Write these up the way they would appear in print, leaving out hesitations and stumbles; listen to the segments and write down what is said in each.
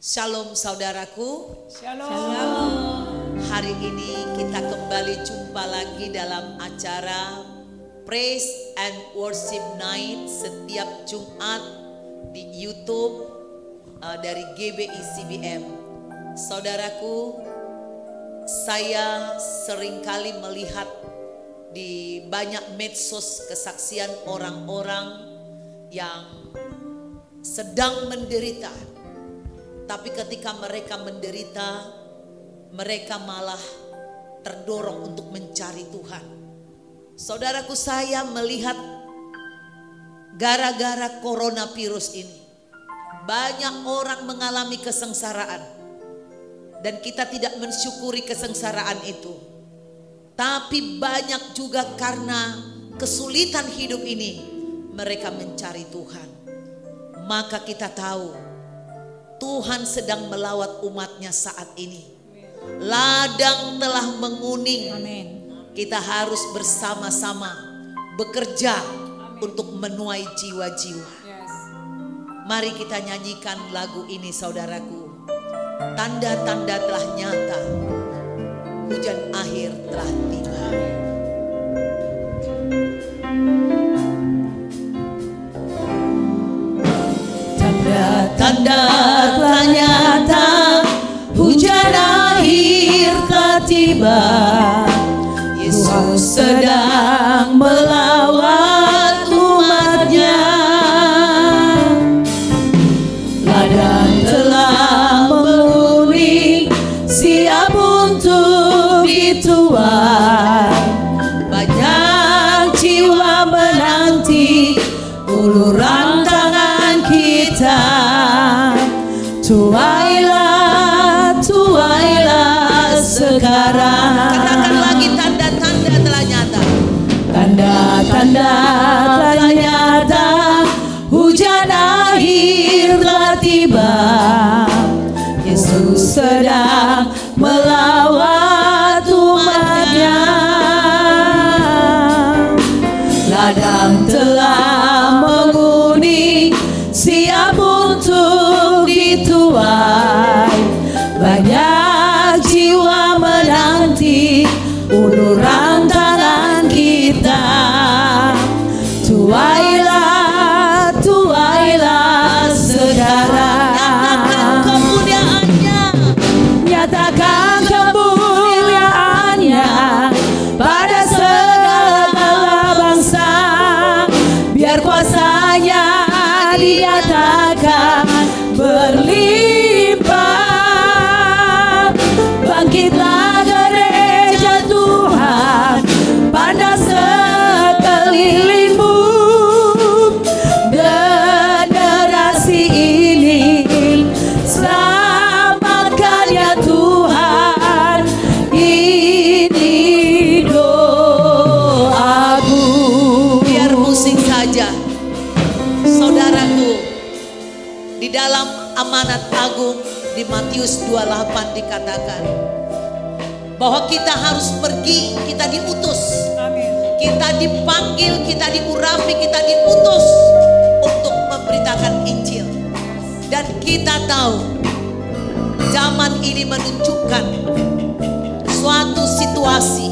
Shalom saudaraku. Shalom. Hari ini kita kembali jumpa lagi dalam acara Praise and Worship Night setiap Jumat di YouTube dari GBI CBM. Saudaraku, saya seringkali melihat di banyak medsos kesaksian orang-orang yang sedang menderita. Tapi ketika mereka menderita, mereka malah terdorong untuk mencari Tuhan. Saudaraku, saya melihat gara-gara coronavirus ini, banyak orang mengalami kesengsaraan. Dan kita tidak mensyukuri kesengsaraan itu. Tapi banyak juga karena kesulitan hidup ini, mereka mencari Tuhan. Maka kita tahu Tuhan sedang melawat umatnya saat ini. Ladang telah menguning. Amin. Kita harus bersama-sama bekerja untuk menuai jiwa-jiwa. Yes. Mari kita nyanyikan lagu ini saudaraku. Tanda-tanda telah nyata, hujan akhir telah tiba. Tanda telah nyata, hujan akhir telah tiba. Yesus sedang melawat umatnya. Ladang telah menguning, siap untuk dituai. Banyak jiwa menanti uluran tangan kita. Tuailah, tuailah sekarang. Katakan lagi, tanda-tanda telah nyata. Tanda-tanda telah nyata, hujan akhir telah tiba. Yesus sedang melawat umatnya. Ladang telah menguning, siap untuk dituai. Banyak jiwa menanti uluran tangan kita. Tuailah, tuailah sekarang. Nyatakan kemuliaannya. Nyatakan kemuliaannya pada segala bangsa. Biar kuasanya dinyatakan berlimpah. Bangkitlah gereja Tuhan pada sekelilingmu. Generasi ini selamatkan ya Tuhan. Ini doaku. Biar musik saja. Saudaraku, di dalam amanat agung di Matius 28 dikatakan bahwa kita harus pergi, kita diutus. Kita dipanggil, kita diurapi, kita diutus untuk memberitakan Injil. Dan kita tahu zaman ini menunjukkan suatu situasi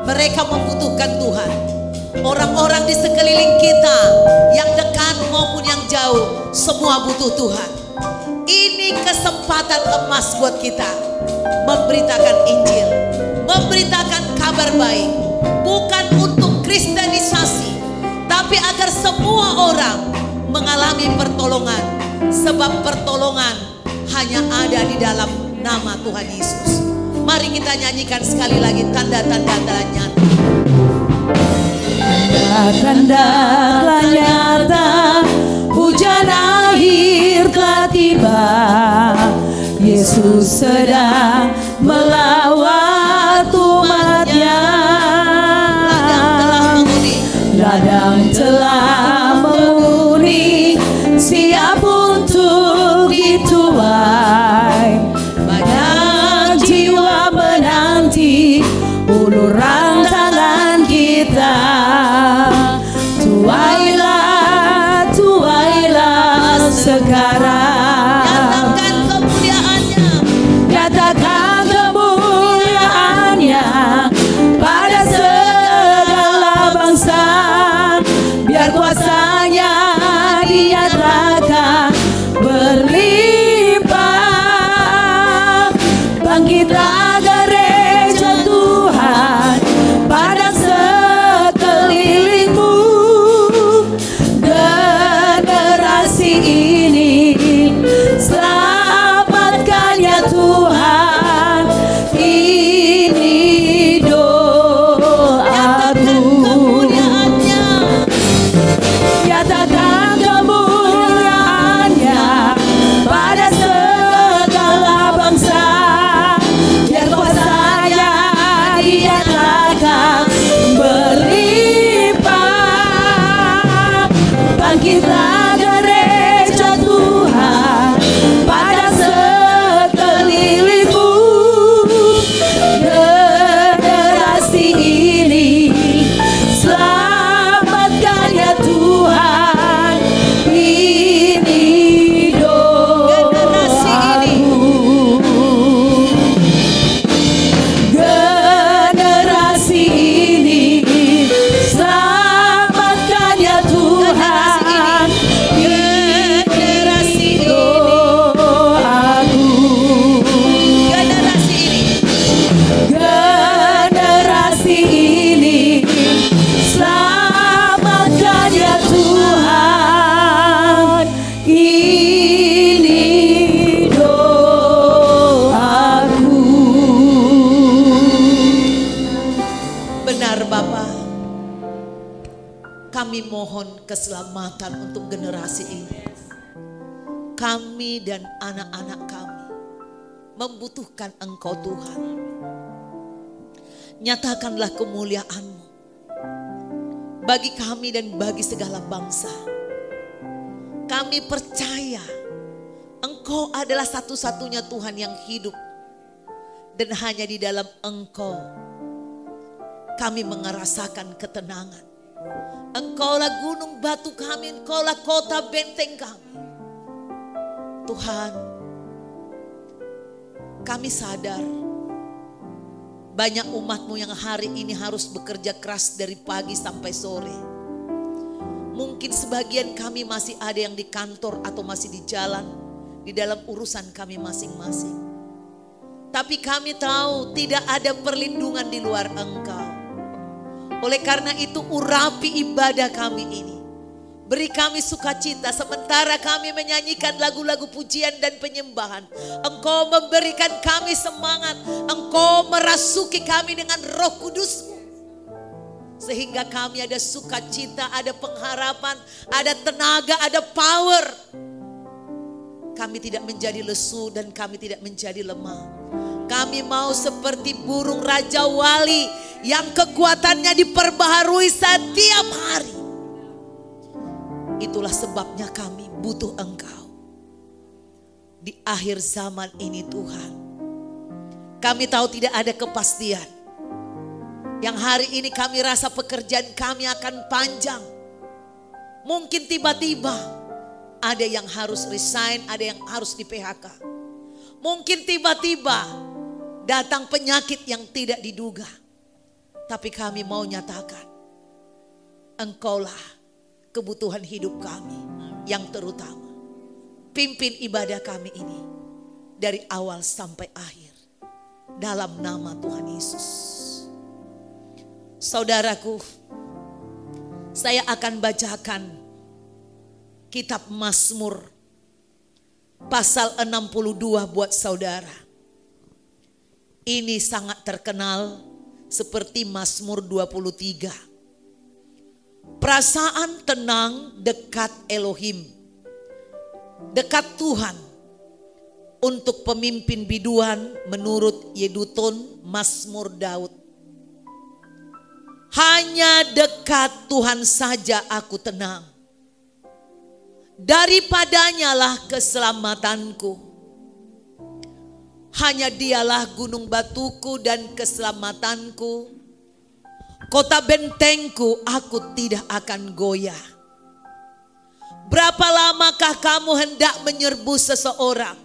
mereka membutuhkan Tuhan. Orang-orang di sekeliling kita yang dekat maupun yang jauh, semua butuh Tuhan. Ini kesempatan emas buat kita memberitakan Injil, memberitakan kabar baik, bukan untuk kristenisasi, tapi agar semua orang mengalami pertolongan. Sebab pertolongan hanya ada di dalam nama Tuhan Yesus. Mari kita nyanyikan sekali lagi, tanda-tanda telah nyata. Tanda-tanda telah nyata, hujan akhir telah tiba. Yesus sedang melawat umatnya. Ladang telah menguning, siap untuk dituai. Banyak jiwa menanti uluran tangan kita. Tuailah, tuailah sekarang. Nyatakan Kami mohon keselamatan untuk generasi ini. Kami dan anak-anak kami membutuhkan Engkau Tuhan. Nyatakanlah kemuliaan-Mu bagi kami dan bagi segala bangsa. Kami percaya Engkau adalah satu-satunya Tuhan yang hidup. Dan hanya di dalam Engkau kami merasakan ketenangan. Engkaulah gunung batu kami, Engkaulah kota benteng kami. Tuhan, kami sadar banyak umat-Mu yang hari ini harus bekerja keras dari pagi sampai sore. Mungkin sebagian kami masih ada yang di kantor atau masih di jalan, di dalam urusan kami masing-masing. Tapi kami tahu tidak ada perlindungan di luar Engkau. Oleh karena itu urapi ibadah kami ini. Beri kami sukacita sementara kami menyanyikan lagu-lagu pujian dan penyembahan. Engkau memberikan kami semangat. Engkau merasuki kami dengan Roh Kudus-Mu. Sehingga kami ada sukacita, ada pengharapan, ada tenaga, ada power. Kami tidak menjadi lesu dan kami tidak menjadi lemah. Kami mau seperti burung Raja Wali yang kekuatannya diperbaharui setiap hari. Itulah sebabnya kami butuh Engkau. Di akhir zaman ini Tuhan, kami tahu tidak ada kepastian. Yang hari ini kami rasa pekerjaan kami akan panjang. Mungkin tiba-tiba ada yang harus resign, ada yang harus di PHK. Mungkin tiba-tiba datang penyakit yang tidak diduga. Tapi kami mau nyatakan, Engkaulah kebutuhan hidup kami yang terutama. Pimpin ibadah kami ini dari awal sampai akhir. Dalam nama Tuhan Yesus. Saudaraku, saya akan bacakan kitab Mazmur pasal 62 buat saudara. Ini sangat terkenal seperti Mazmur 23. Perasaan tenang dekat Elohim, dekat Tuhan. Untuk pemimpin biduan menurut Yedutun Mazmur Daud. Hanya dekat Tuhan saja aku tenang. Daripadanya lah keselamatanku. Hanya Dialah gunung batuku dan keselamatanku. Kota bentengku, aku tidak akan goyah. Berapa lamakah kamu hendak menyerbu seseorang?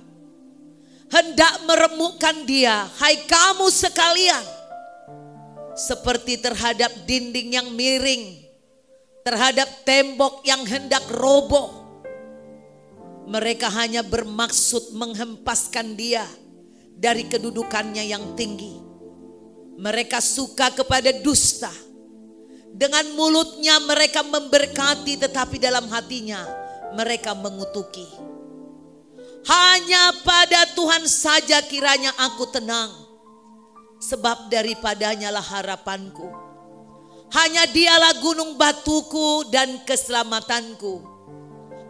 Hendak meremukkan dia, hai kamu sekalian. Seperti terhadap dinding yang miring, terhadap tembok yang hendak roboh. Mereka hanya bermaksud menghempaskan dia dari kedudukannya yang tinggi. Mereka suka kepada dusta. Dengan mulutnya mereka memberkati, tetapi dalam hatinya mereka mengutuki. Hanya pada Tuhan saja kiranya aku tenang, sebab daripadanya lah harapanku. Hanya Dialah gunung batuku dan keselamatanku.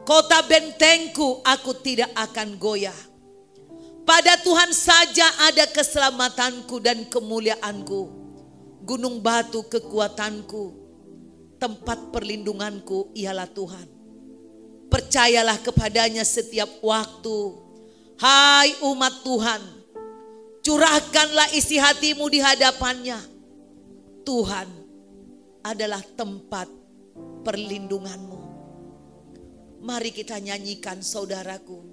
Kota bentengku, aku tidak akan goyah. Pada Tuhan saja ada keselamatanku dan kemuliaanku. Gunung batu kekuatanku, tempat perlindunganku ialah Tuhan. Percayalah kepadanya setiap waktu. Hai umat Tuhan, curahkanlah isi hatimu di hadapannya. Tuhan adalah tempat perlindunganmu. Mari kita nyanyikan saudaraku.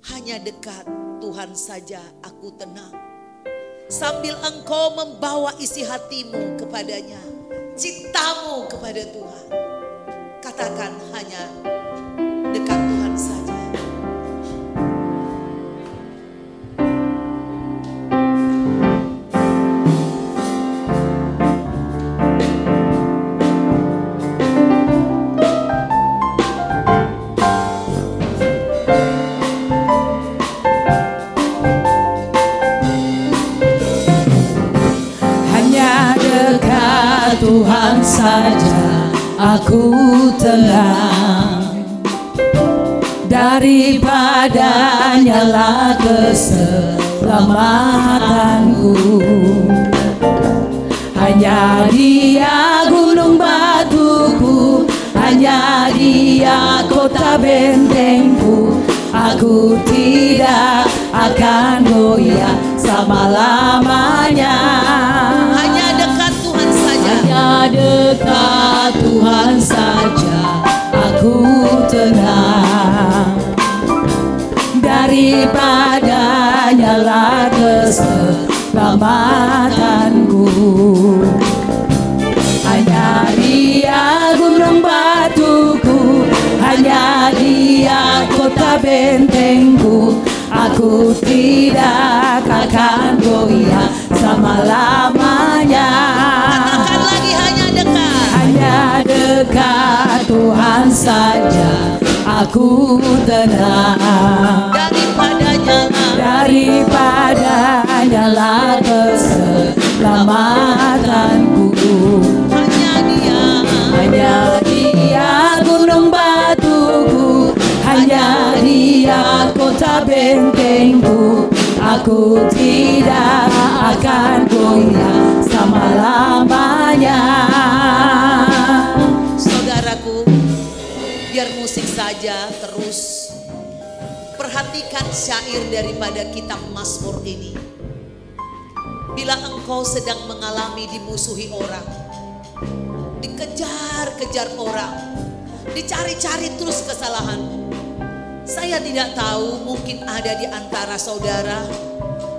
Hanya dekat Tuhan saja aku tenang. Sambil engkau membawa isi hatimu kepadanya, cintamu kepada Tuhan. Katakan hanya dekat Tuhan saja. Hanya dekat Tuhan saja aku tenang. Daripadanya lah keselamatanku. Hanya Dia gunung batuku, hanya Dia kota bentengku. Aku tidak akan goyah selama-lamanya. Hanya dekat Tuhan saja, hanya dekat Tuhan saja aku tenang. Daripadanya lah keselamatanku. Hanya Dia gunung batuku, hanya Dia kota bentengku. Aku tidak akan goyah selama-lamanya. katakan lagi, hanya dekat. Hanya dekat Tuhan saja aku tenang. Daripadanya lah keselamatanku. Hanya Dia gunung batuku, hanya Dia kota bentengku. Aku tidak akan goyah selama-lamanya. Saudaraku, biar musik saja terus. Perhatikan syair daripada kitab Mazmur ini. Bila engkau sedang mengalami dimusuhi orang, dikejar-kejar orang, dicari-cari terus kesalahanmu. Saya tidak tahu, mungkin ada di antara saudara,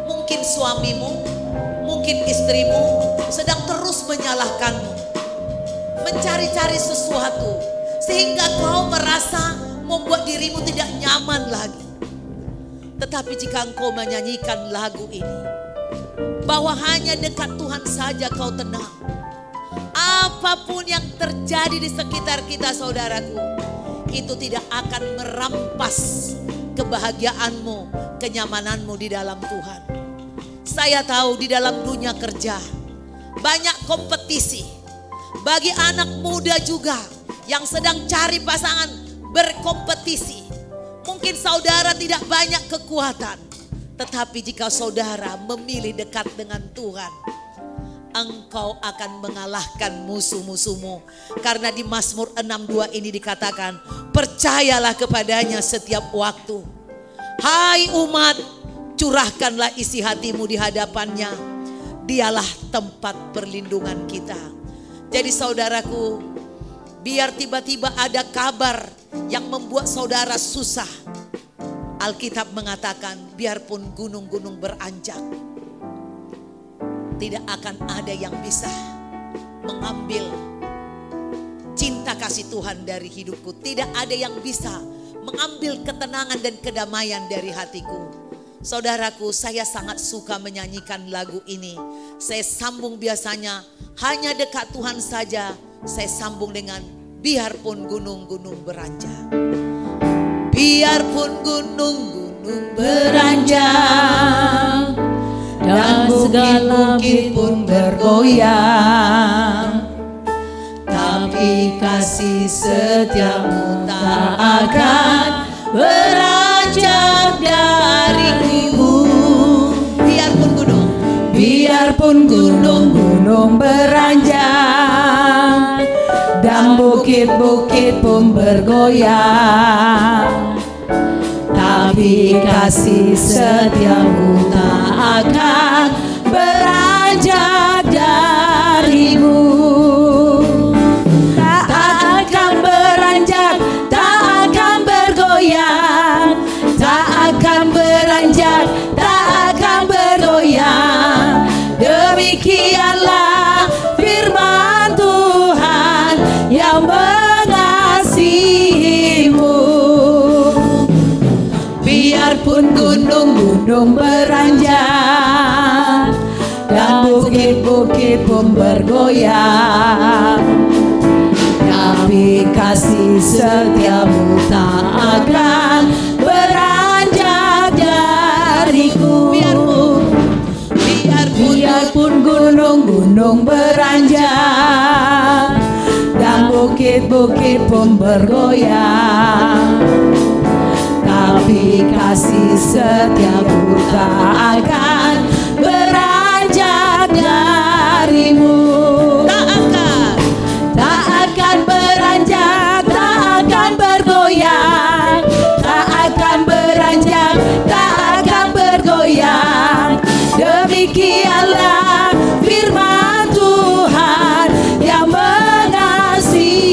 mungkin suamimu, mungkin istrimu sedang terus menyalahkanmu, mencari-cari sesuatu sehingga kau merasa membuat dirimu tidak nyaman lagi. Tetapi jika engkau menyanyikan lagu ini, bahwa hanya dekat Tuhan saja kau tenang. Apapun yang terjadi di sekitar kita saudaraku, itu tidak akan merampas kebahagiaanmu, kenyamananmu di dalam Tuhan. Saya tahu di dalam dunia kerja banyak kompetisi. Bagi anak muda juga yang sedang cari pasangan berkompetisi. Mungkin saudara tidak banyak kekuatan, tetapi jika saudara memilih dekat dengan Tuhan, engkau akan mengalahkan musuh-musuhmu. Karena di Mazmur 6:2 ini dikatakan, percayalah kepadanya setiap waktu. Hai umat, curahkanlah isi hatimu di hadapannya. Dialah tempat perlindungan kita. Jadi saudaraku, biar tiba-tiba ada kabar yang membuat saudara susah, Alkitab mengatakan biarpun gunung-gunung beranjak, tidak akan ada yang bisa mengambil cinta kasih Tuhan dari hidupku. Tidak ada yang bisa mengambil ketenangan dan kedamaian dari hatiku. Saudaraku, saya sangat suka menyanyikan lagu ini. Saya sambung biasanya hanya dekat Tuhan saja. Saya sambung dengan biarpun gunung-gunung beranjak. Biarpun gunung-gunung beranjak dan bukit-bukit pun bergoyang, tapi kasih setiamu tak akan beranjak dariku. Biarpun gunung-gunung beranjak dan bukit-bukit pun bergoyang, tapi kasih setiamu tak akan beranjak darimu. Tak akan beranjak, tak akan bergoyang, tak akan beranjak, tak akan bergoyang. Demikianlah firman Tuhan yang mengasihimu. Biarpun gunung-gunung beranjak dan bukit-bukit pun bergoyang, tapi kasih setiamu tak akan beranjak dariku. Biarpun gunung-gunung beranjak dan bukit bukit-bukit pun bergoyang, tapi kasih setiamu tak akan beranjak darimu. Tak akan beranjak, tak akan bergoyang, tak akan beranjak, tak akan bergoyang. Demikianlah firman Tuhan yang mengasihimu.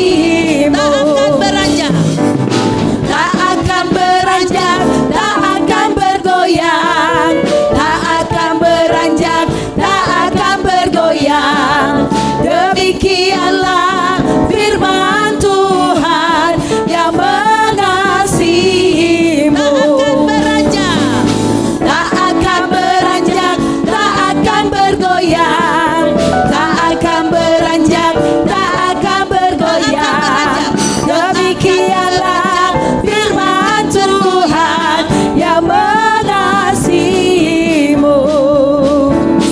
Tak akan beranjak, tak akan beranjak, tak akan bergoyang, tak akan beranjak, tak akan bergoyang. Demikianlah firman Tuhan yang mengasihimu. tak akan beranjak, Tak akan beranjak, tak akan bergoyang, tak akan beranjak, tak akan bergoyang. Demikianlah firman Tuhan yang mengasihimu.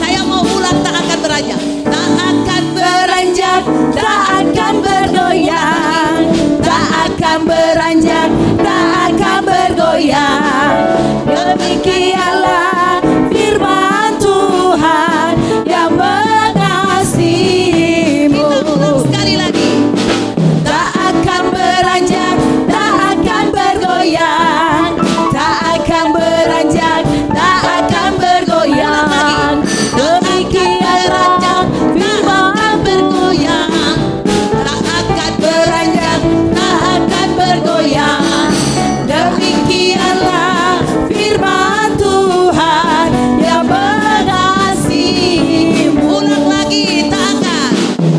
Saya mau ulang, tak akan beranjak, tak akan Beranjak, tak akan bergoyang, tak akan beranjak, tak akan bergoyang. Demikianlah firman Tuhan yang mengasihimu. Kita ulang sekali lagi. Tak akan beranjak, tak akan bergoyang, tak akan beranjak, tak akan bergoyang. Demikianlah firman Bergoyang, tak akan beranjak, tak akan bergoyang. Demikianlah firman Tuhan yang mengasihimu. ulang lagi,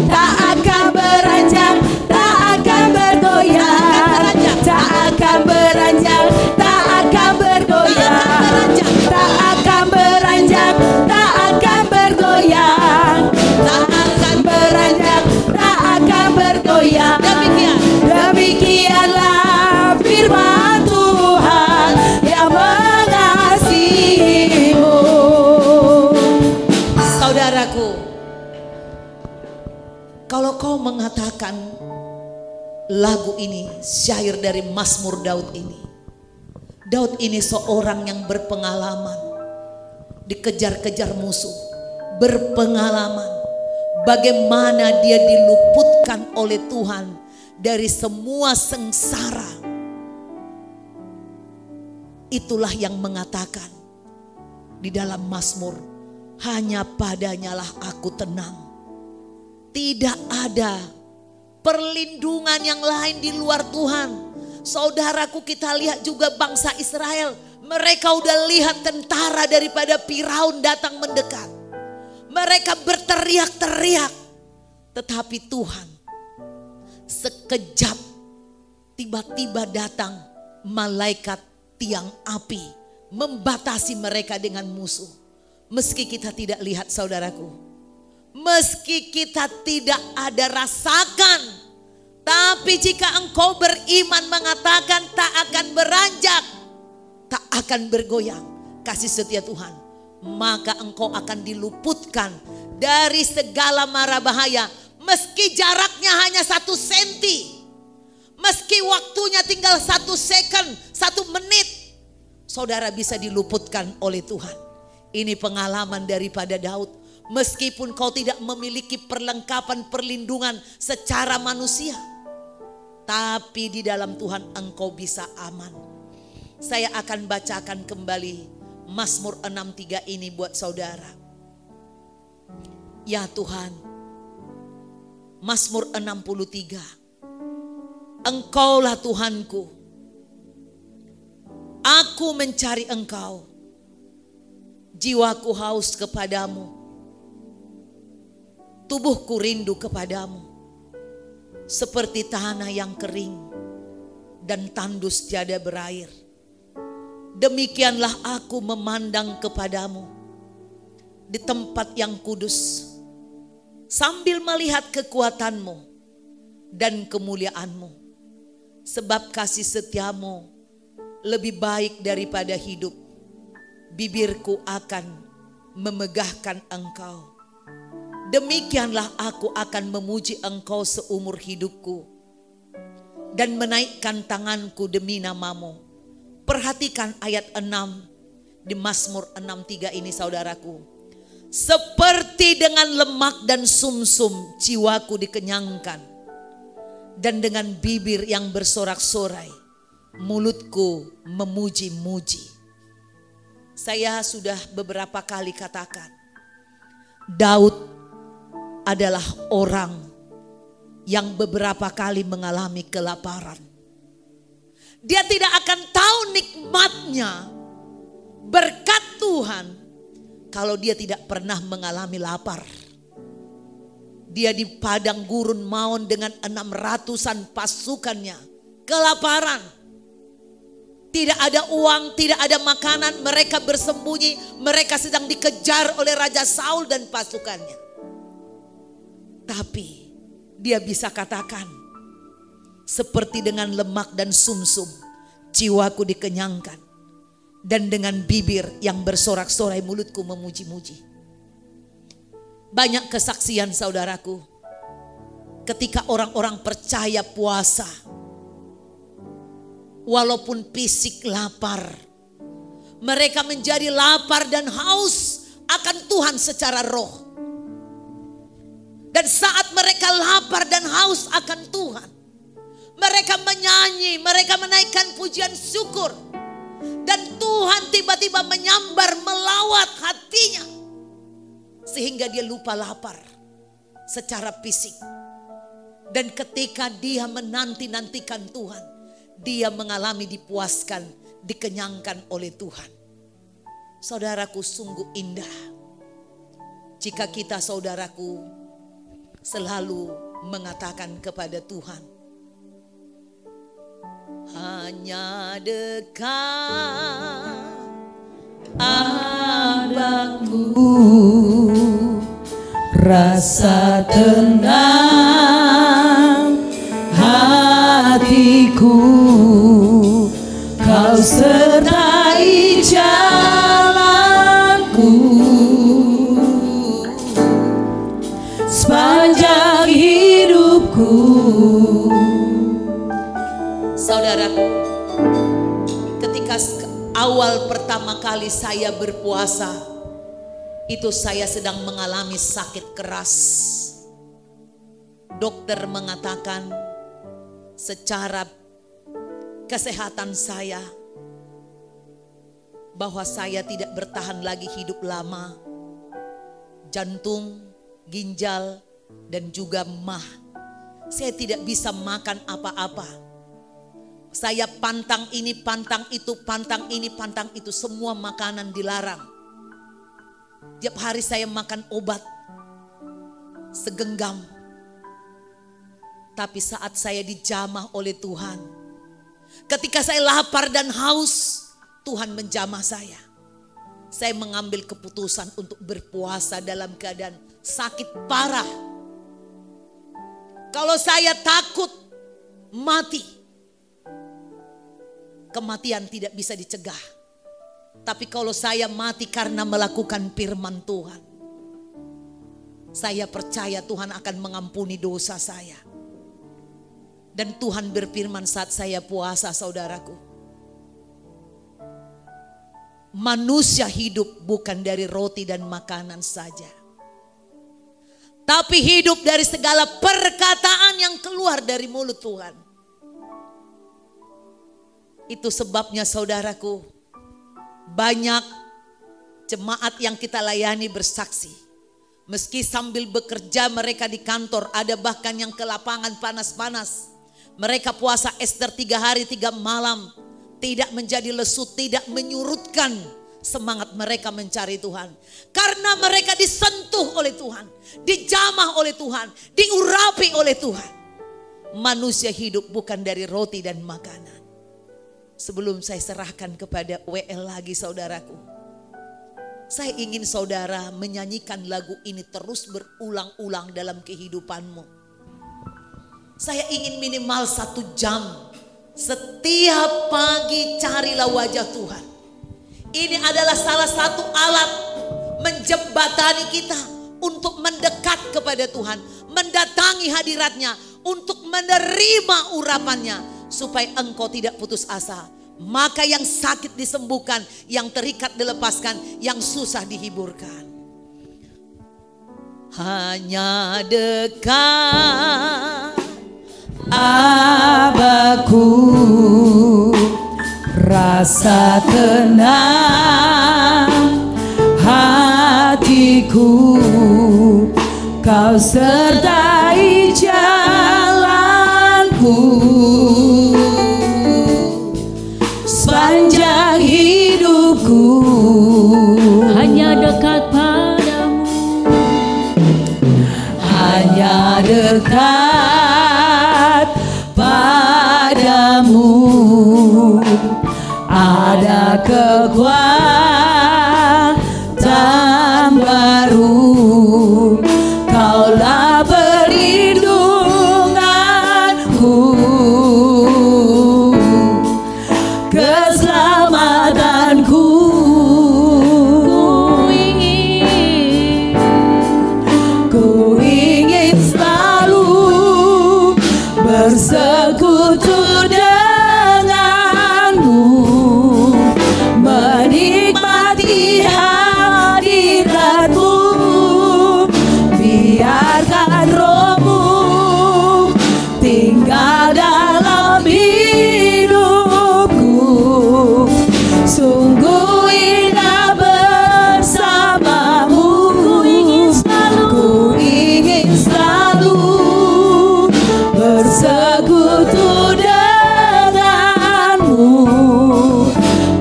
Tak akan beranjak, tak akan bergoyang, tak akan beranjak, tak akan bergoyang, tak akan beranjak, tak akan bergoyang, tak akan beranjak, tak akan bergoyang. Demikianlah firman Tuhan yang mengasihimu. Saudaraku, kalau kau mengatakan lagu ini syair dari Mazmur Daud ini, Daud ini seorang yang berpengalaman, dikejar-kejar musuh, berpengalaman bagaimana dia diluputkan oleh Tuhan dari semua sengsara. Itulah yang mengatakan di dalam Mazmur, hanya padanyalah aku tenang. Tidak ada perlindungan yang lain di luar Tuhan. Saudaraku, kita lihat juga bangsa Israel. Mereka udah lihat tentara daripada Firaun datang mendekat. Mereka berteriak-teriak. Tetapi Tuhan sekejap tiba-tiba datang malaikat tiang api membatasi mereka dengan musuh. Meski kita tidak lihat, saudaraku, meski kita tidak ada rasakan, tapi jika engkau beriman mengatakan tak akan beranjak, tak akan bergoyang kasih setia Tuhan, maka engkau akan diluputkan dari segala mara bahaya. Meski jaraknya hanya 1 senti, meski waktunya tinggal 1 second, 1 menit, saudara bisa diluputkan oleh Tuhan. Ini pengalaman daripada Daud. Meskipun kau tidak memiliki perlengkapan perlindungan secara manusia, tapi di dalam Tuhan engkau bisa aman. Saya akan bacakan kembali Mazmur 63 ini buat saudara. Ya Tuhan, Mazmur 63. Engkaulah Tuhanku. Aku mencari Engkau. Jiwaku haus kepadamu. Tubuhku rindu kepadamu. Seperti tanah yang kering dan tandus tiada berair. Demikianlah aku memandang kepadamu di tempat yang kudus, sambil melihat kekuatanmu dan kemuliaanmu. Sebab kasih setiamu lebih baik daripada hidup. Bibirku akan memegahkan Engkau. Demikianlah aku akan memuji Engkau seumur hidupku. dan menaikkan tanganku demi namamu. Perhatikan ayat 6 di Mazmur 6:3 ini saudaraku. Seperti dengan lemak dan sumsum jiwaku dikenyangkan, dan dengan bibir yang bersorak-sorai mulutku memuji-muji. Saya sudah beberapa kali katakan, Daud adalah orang yang beberapa kali mengalami kelaparan. Dia tidak akan tahu nikmatnya berkat Tuhan kalau dia tidak pernah mengalami lapar. Dia di padang gurun Maon dengan 600-an pasukannya, kelaparan. Tidak ada uang, tidak ada makanan, mereka bersembunyi, mereka sedang dikejar oleh Raja Saul dan pasukannya. Tapi dia bisa katakan, seperti dengan lemak dan sumsum jiwaku dikenyangkan, dan dengan bibir yang bersorak-sorai mulutku memuji-muji. Banyak kesaksian saudaraku, ketika orang-orang percaya puasa, walaupun fisik lapar, mereka menjadi lapar dan haus akan Tuhan secara roh. Dan saat mereka lapar dan haus akan Tuhan, mereka menyanyi, mereka menaikkan pujian syukur. Dan Tuhan tiba-tiba menyambar, melawat hatinya, sehingga dia lupa lapar secara fisik. Dan ketika dia menanti-nantikan Tuhan, dia mengalami dipuaskan, dikenyangkan oleh Tuhan. Saudaraku, sungguh indah jika kita saudaraku selalu mengatakan kepada Tuhan, hanya dekat Padaku rasa tenang hatiku, Kau sertai jalanku sepanjang hidupku. Saudaraku, ketika awal pertama kali saya berpuasa, itu saya sedang mengalami sakit keras. Dokter mengatakan secara kesehatan saya bahwa saya tidak bertahan lagi hidup lama. Jantung, ginjal, dan juga mah. Saya tidak bisa makan apa-apa. Saya pantang ini, pantang itu, pantang ini, pantang itu. Semua makanan dilarang. Tiap hari saya makan obat segenggam. Tapi saat saya dijamah oleh Tuhan, ketika saya lapar dan haus, Tuhan menjamah saya. Saya mengambil keputusan untuk berpuasa dalam keadaan sakit parah. Kalau saya takut mati, kematian tidak bisa dicegah. Tapi kalau saya mati karena melakukan firman Tuhan, saya percaya Tuhan akan mengampuni dosa saya. Dan Tuhan berfirman saat saya puasa, saudaraku, manusia hidup bukan dari roti dan makanan saja, tapi hidup dari segala perkataan yang keluar dari mulut Tuhan. Itu sebabnya saudaraku, banyak jemaat yang kita layani bersaksi. Meski sambil bekerja mereka di kantor, ada bahkan yang ke lapangan panas-panas. Mereka puasa Ester 3 hari 3 malam. Tidak menjadi lesu, tidak menyurutkan semangat mereka mencari Tuhan. Karena mereka disentuh oleh Tuhan, dijamah oleh Tuhan, diurapi oleh Tuhan. Manusia hidup bukan dari roti dan makanan. Sebelum saya serahkan kepada WL lagi saudaraku, saya ingin saudara menyanyikan lagu ini terus berulang-ulang dalam kehidupanmu. Saya ingin minimal 1 jam setiap pagi carilah wajah Tuhan. Ini adalah salah satu alat menjembatani kita untuk mendekat kepada Tuhan, mendatangi hadiratnya, untuk menerima urapannya supaya engkau tidak putus asa. Maka yang sakit disembuhkan, yang terikat dilepaskan, yang susah dihiburkan. Hanya dekat Abahku, rasa tenang hatiku, kau sertai jalanku sepanjang hidupku. Hanya dekat padamu, hanya dekat padamu ada kekuatan baru. Kaulah perlindunganku, keselamatanku. Ku ingin selalu bersekutu denganmu, menikmati hadiratmu. Biarkan rohmu tinggal dalam hidupku. Sungguh indah bersamamu. Ku ingin selalu bersekutu denganmu,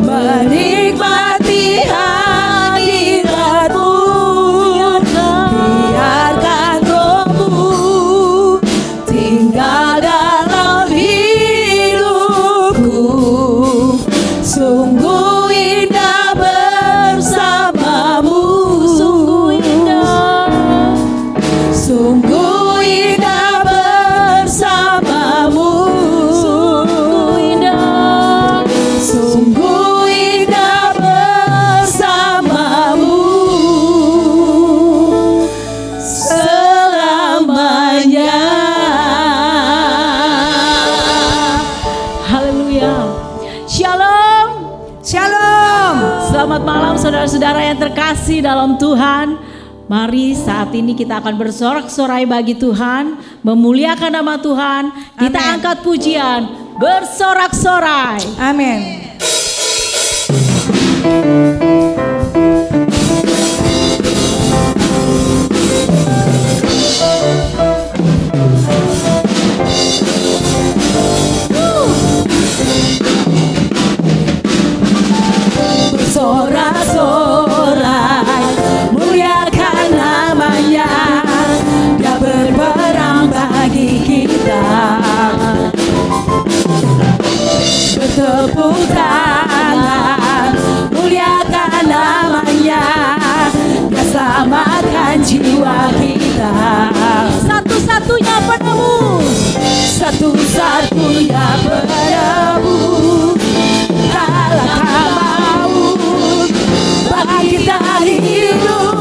menikmati hadiratmu. Biarkan rohmu tinggal dalam hidupku. Sungguh indah bersamamu. Sungguh indah, sungguh indah bersamamu. Sungguh indah, sungguh indah bersamamu selamanya. haleluya. Shalom. Shalom. Selamat malam saudara-saudara yang terkasih dalam Tuhan. Mari saat ini kita akan bersorak-sorai bagi Tuhan, memuliakan nama Tuhan. Kita Amin. angkat pujian, bersorak-sorai. Amin. Bersorak-sorai, muliakan namanya. Dia berperang bagi kita. Bertepuk tangan, muliakan namanya. Dia selamatkan jiwa kita. Satu-satunya penebus, Satu-satunya penebus, kalahkan maut, bangkit dari hidup.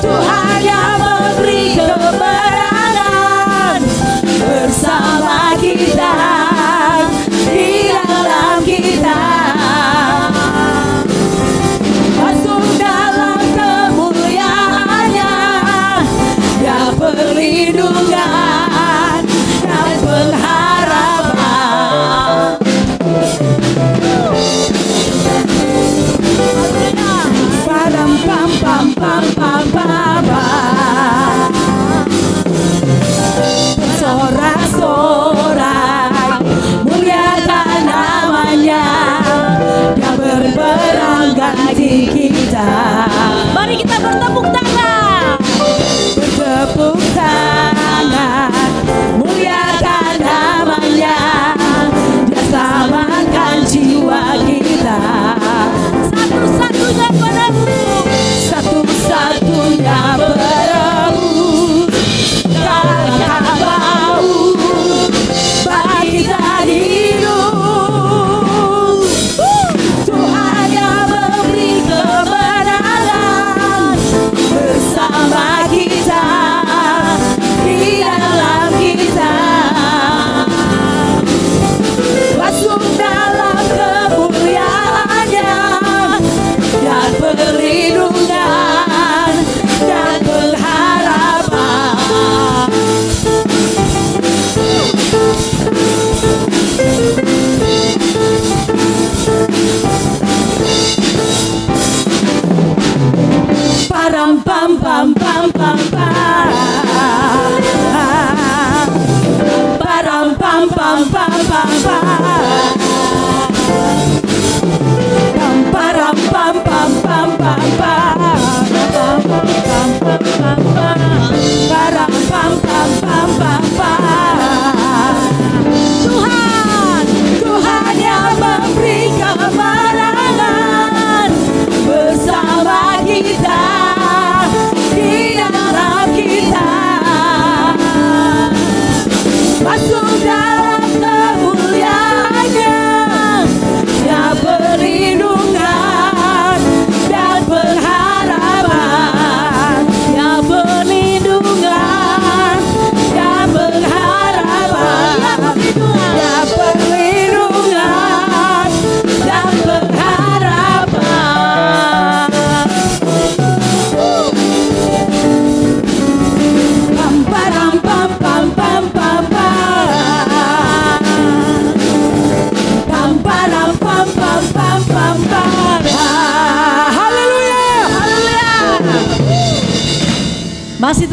Tuhan yang memberi kemenangan bersama kita, di dalam kita. Masuk dalam kemuliaannya, ya perlindungan dan pengharapan. Padam pam pam pam pam pam pam. Bersorak-sorai, muliakan namanya. Dia berperang ganti kita. mari kita bertepuk tangan. Bertepuk tangan, muliakan namanya. Dia selamatkan jiwa kita. Satu-satunya penebus, Satu-satunya penebus, kalahkan maut,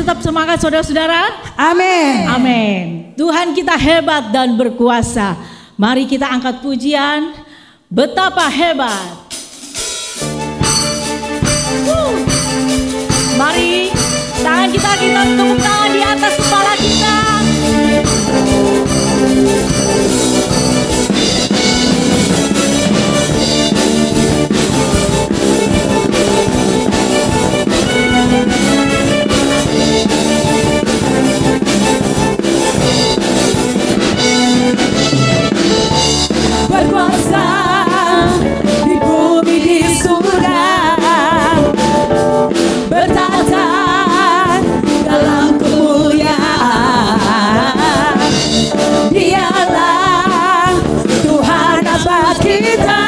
tetap semangat saudara-saudara? Amin. Amin. Tuhan kita hebat dan berkuasa. Mari kita angkat pujian. Betapa hebat. Mari tangan kita tepuk tangan di atas kepala kita. Berkuasa di bumi di surga, bertata dalam kemuliaan. Dialah Tuhan Bapa kita,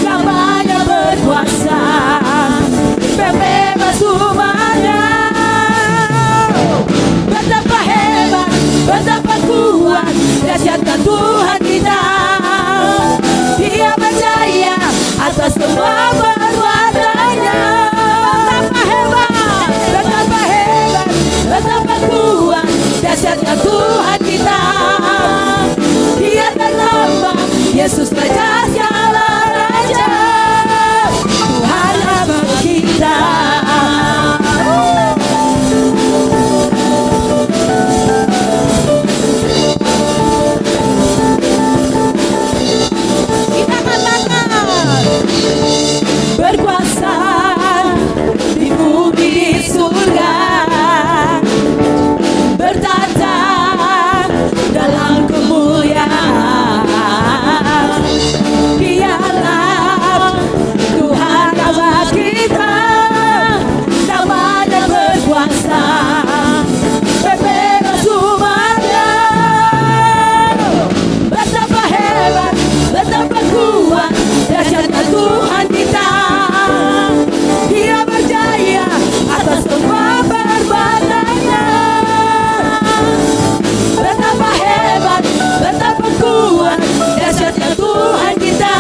namanya berkuasa, bebas semuanya. Betapa hebat, betapa kuat, dahsyatnya Tuhan kita. Dia berjaya atas semua perbuatannya. Betapa hebat, betapa hebat, betapa kuat, dahsyatnya Tuhan kita. Dia terlambang, Yesus Raja segala raja, Tuhan Bapa kita. Berkuasa di bumi di surga, bertata dalam kemuliaan. Dialah Tuhan Allah kita, namanya berkuasa, bebas semuanya. Betapa hebat, betapa kuat, dahsyatnya Tuhan kita. Dia berjaya atas semua perbuatannya. Betapa hebat, betapa kuat, dahsyatnya Tuhan kita.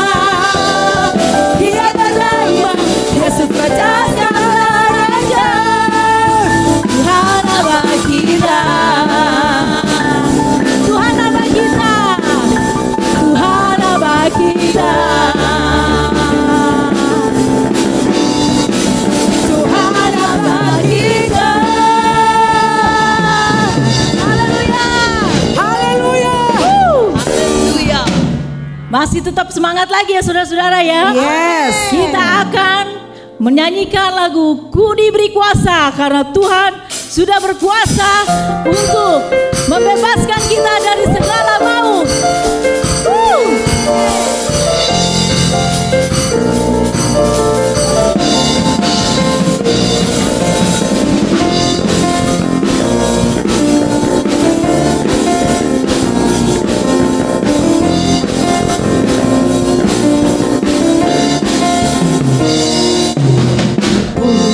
Dia terlambang, Yesus Raja segala raja, Tuhan Allah kita. Tuhan Allah kita, Tuhan Allah kita. Tuhan Allah kita. Haleluya. Haleluya. Haleluya. Masih tetap semangat lagi ya saudara-saudara ya. Yes. Kita akan menyanyikan lagu Ku Diberi Kuasa karena Tuhan sudah berkuasa untuk membebaskan kita dari segala maut. Ku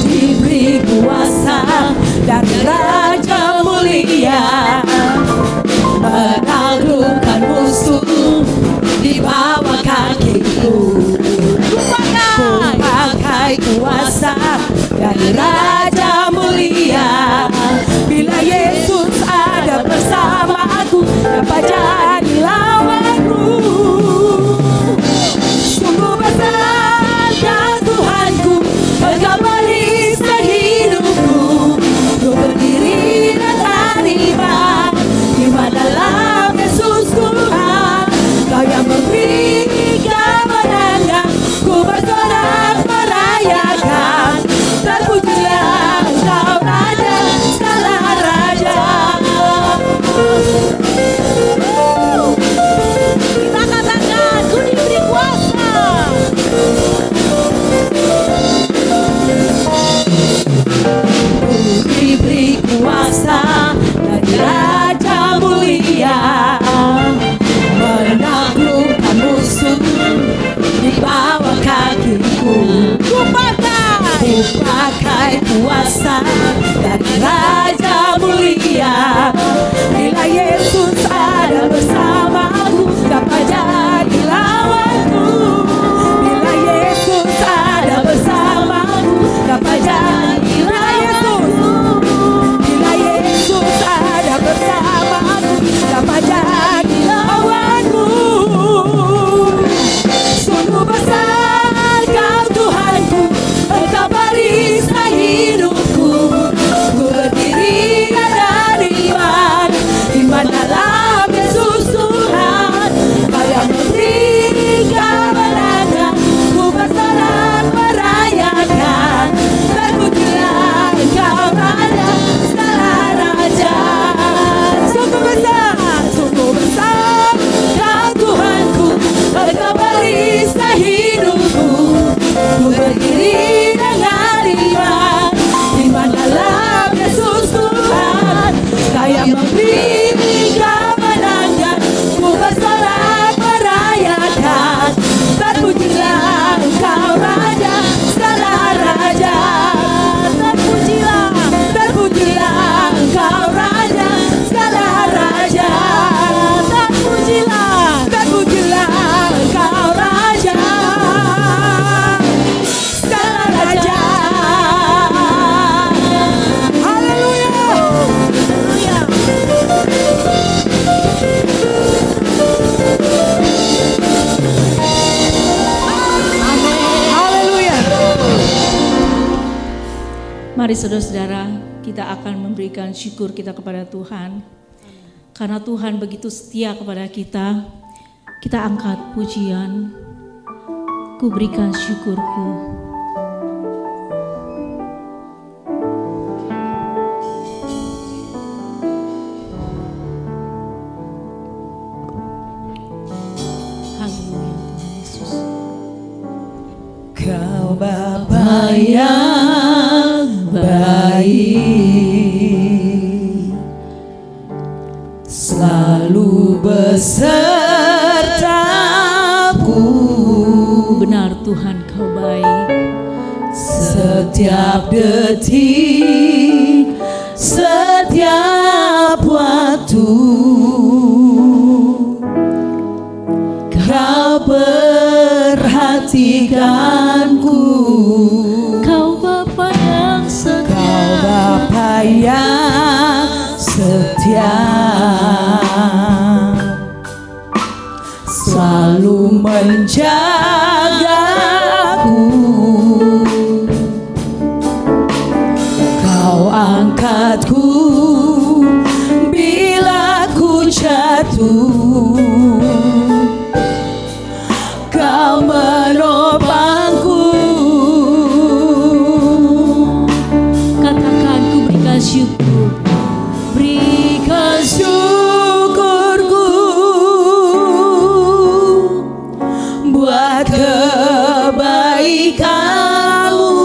diberi kuasa dari Raja mulia, Mari saudara-saudara, kita akan memberikan syukur kita kepada Tuhan. Karena Tuhan begitu setia kepada kita, kita angkat pujian. Ku berikan syukurku. Kau Bapa yang baik, selalu besertaku. Benar Tuhan, Kau baik. Setiap detik, setiap waktu, Kau perhatikanku. Kau Bapa yang setia, Kau Bapa yang setia, selalu menjagaku. Kau angkatku bila ku jatuh. Kau menopangku. katakan ku berikan syukur. Berikan syukurku buat kebaikanmu.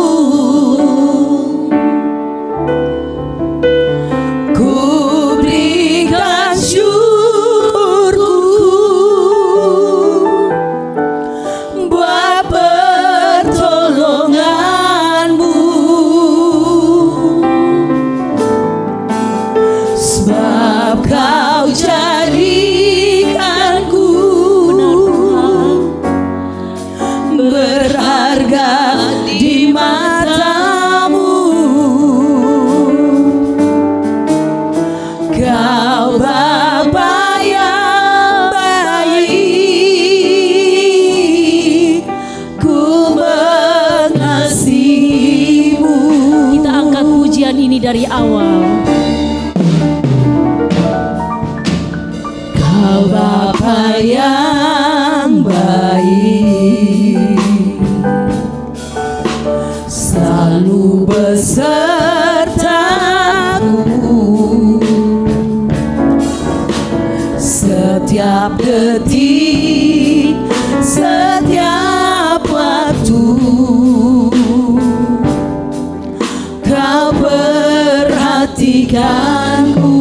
Ku berikan syukurku buat pertolonganmu. Sebab Kau jadikanku berharga di matamu. Kau Bapa yang baik, ku mengasihimu. Kita angkat pujian ini dari awal. Kau Bapa yang baik, selalu besertaku. Setiap detik, setiap waktu, Kau perhatikanku.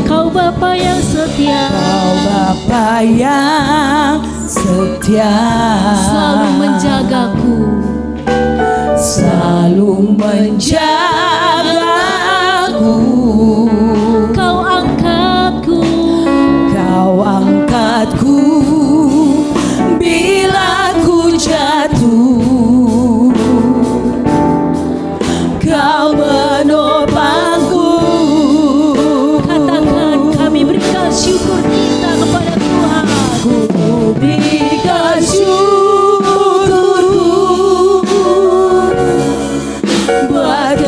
Kau Bapa yang setia, Kau Bapa yang setia, selalu menjagaku. selalu menjagaku. Kau angkatku, Kau angkatku bila ku jatuh. Kau menopangku. katakan kami berikan syukur kita kepada Tuhan. Ku berikan syukurku buat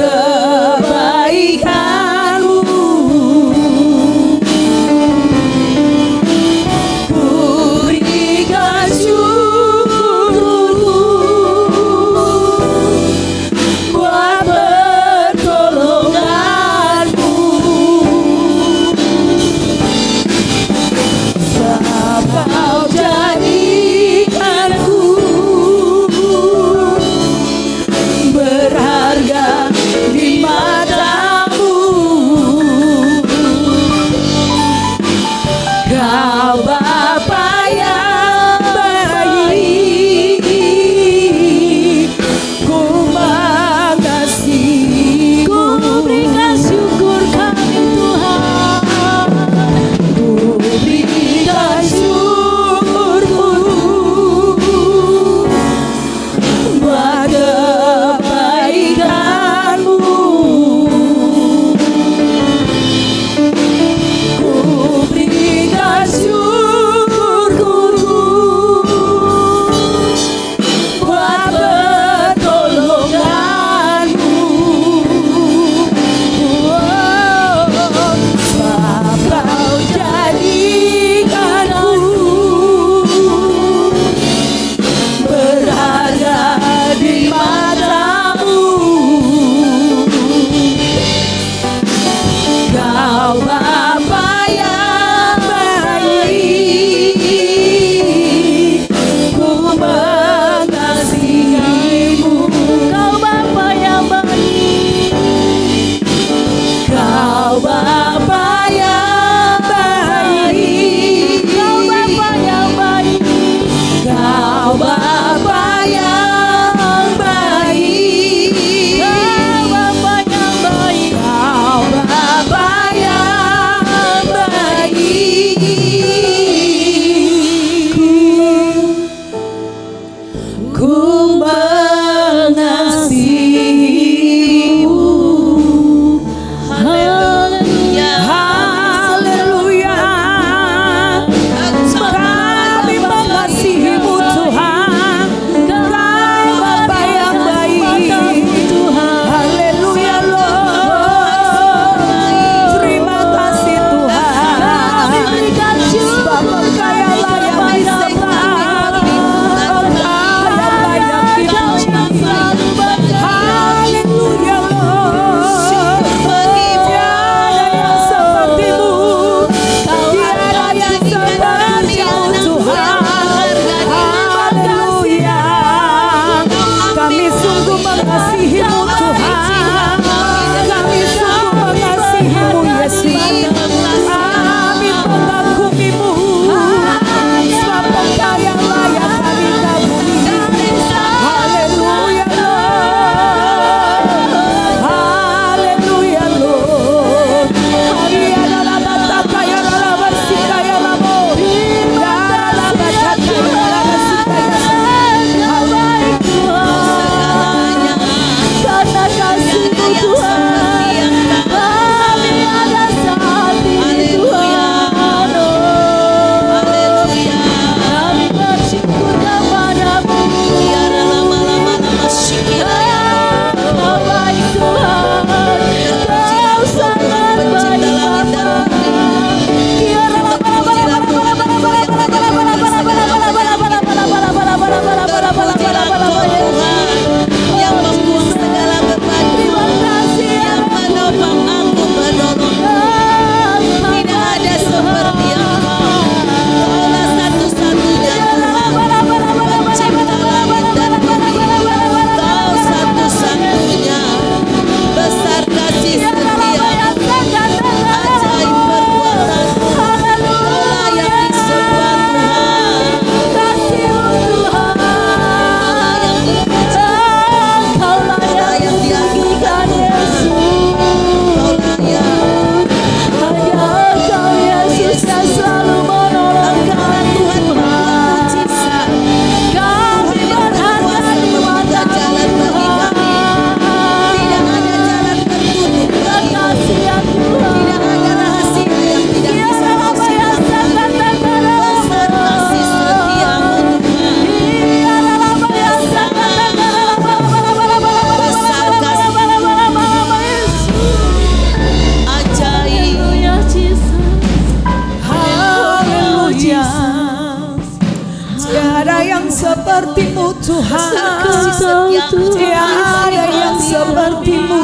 seperti-Mu Tuhan. Kasih setiamu Tiada yang seperti-Mu.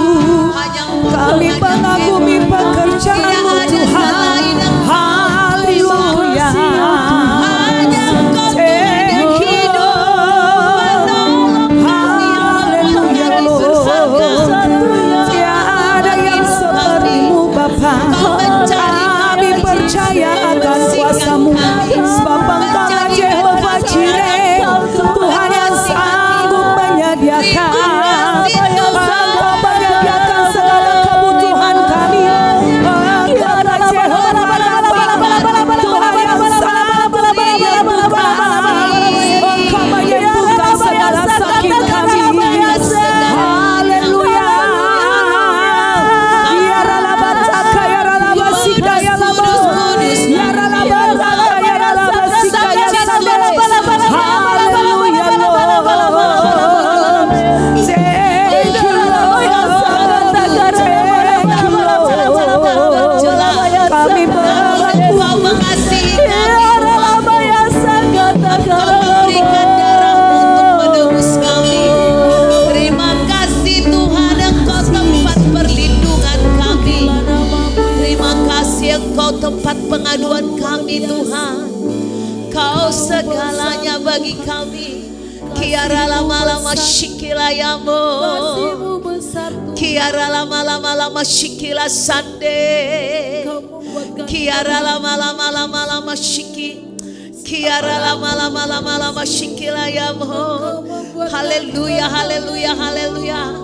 Kami mengagumi pekerjaan-Mu Tuhan. Haleluya. Tiada yang seperti-Mu Bapa. Kami percaya akan kuasa-Mu, sebab Engkaulah Jehovah Jireh, Tuhan yang sanggup menyediakan. Engkau menyediakan segala kebutuhan kami. Engkaulah Jehovah Rafa, Tuhan yang sanggup menyembuhkan. Engkau menyembuhkan segala sakit kami. Haleluya. Ya Ralabataka, ya Ralabasida, ya Labos, ya Ralabataka, ya Ralabasida, ya Sande. Haleluya Lord. Thank you Lord. Kami Engkau mengasihi kami, Engkau memberikan darah-Mu untuk menebus kami. Terima kasih Tuhan, Engkau tempat perlindungan kami. Terima kasih Engkau tempat pengaduan kami Tuhan. Kau segalanya bagi kami. Kiara lama-lama shikilayamo, Kiara lama-lama shikila sande, Kiara lama-lama shiki, Kiara lama-lama shikilayamo. Haleluya, haleluya, haleluya.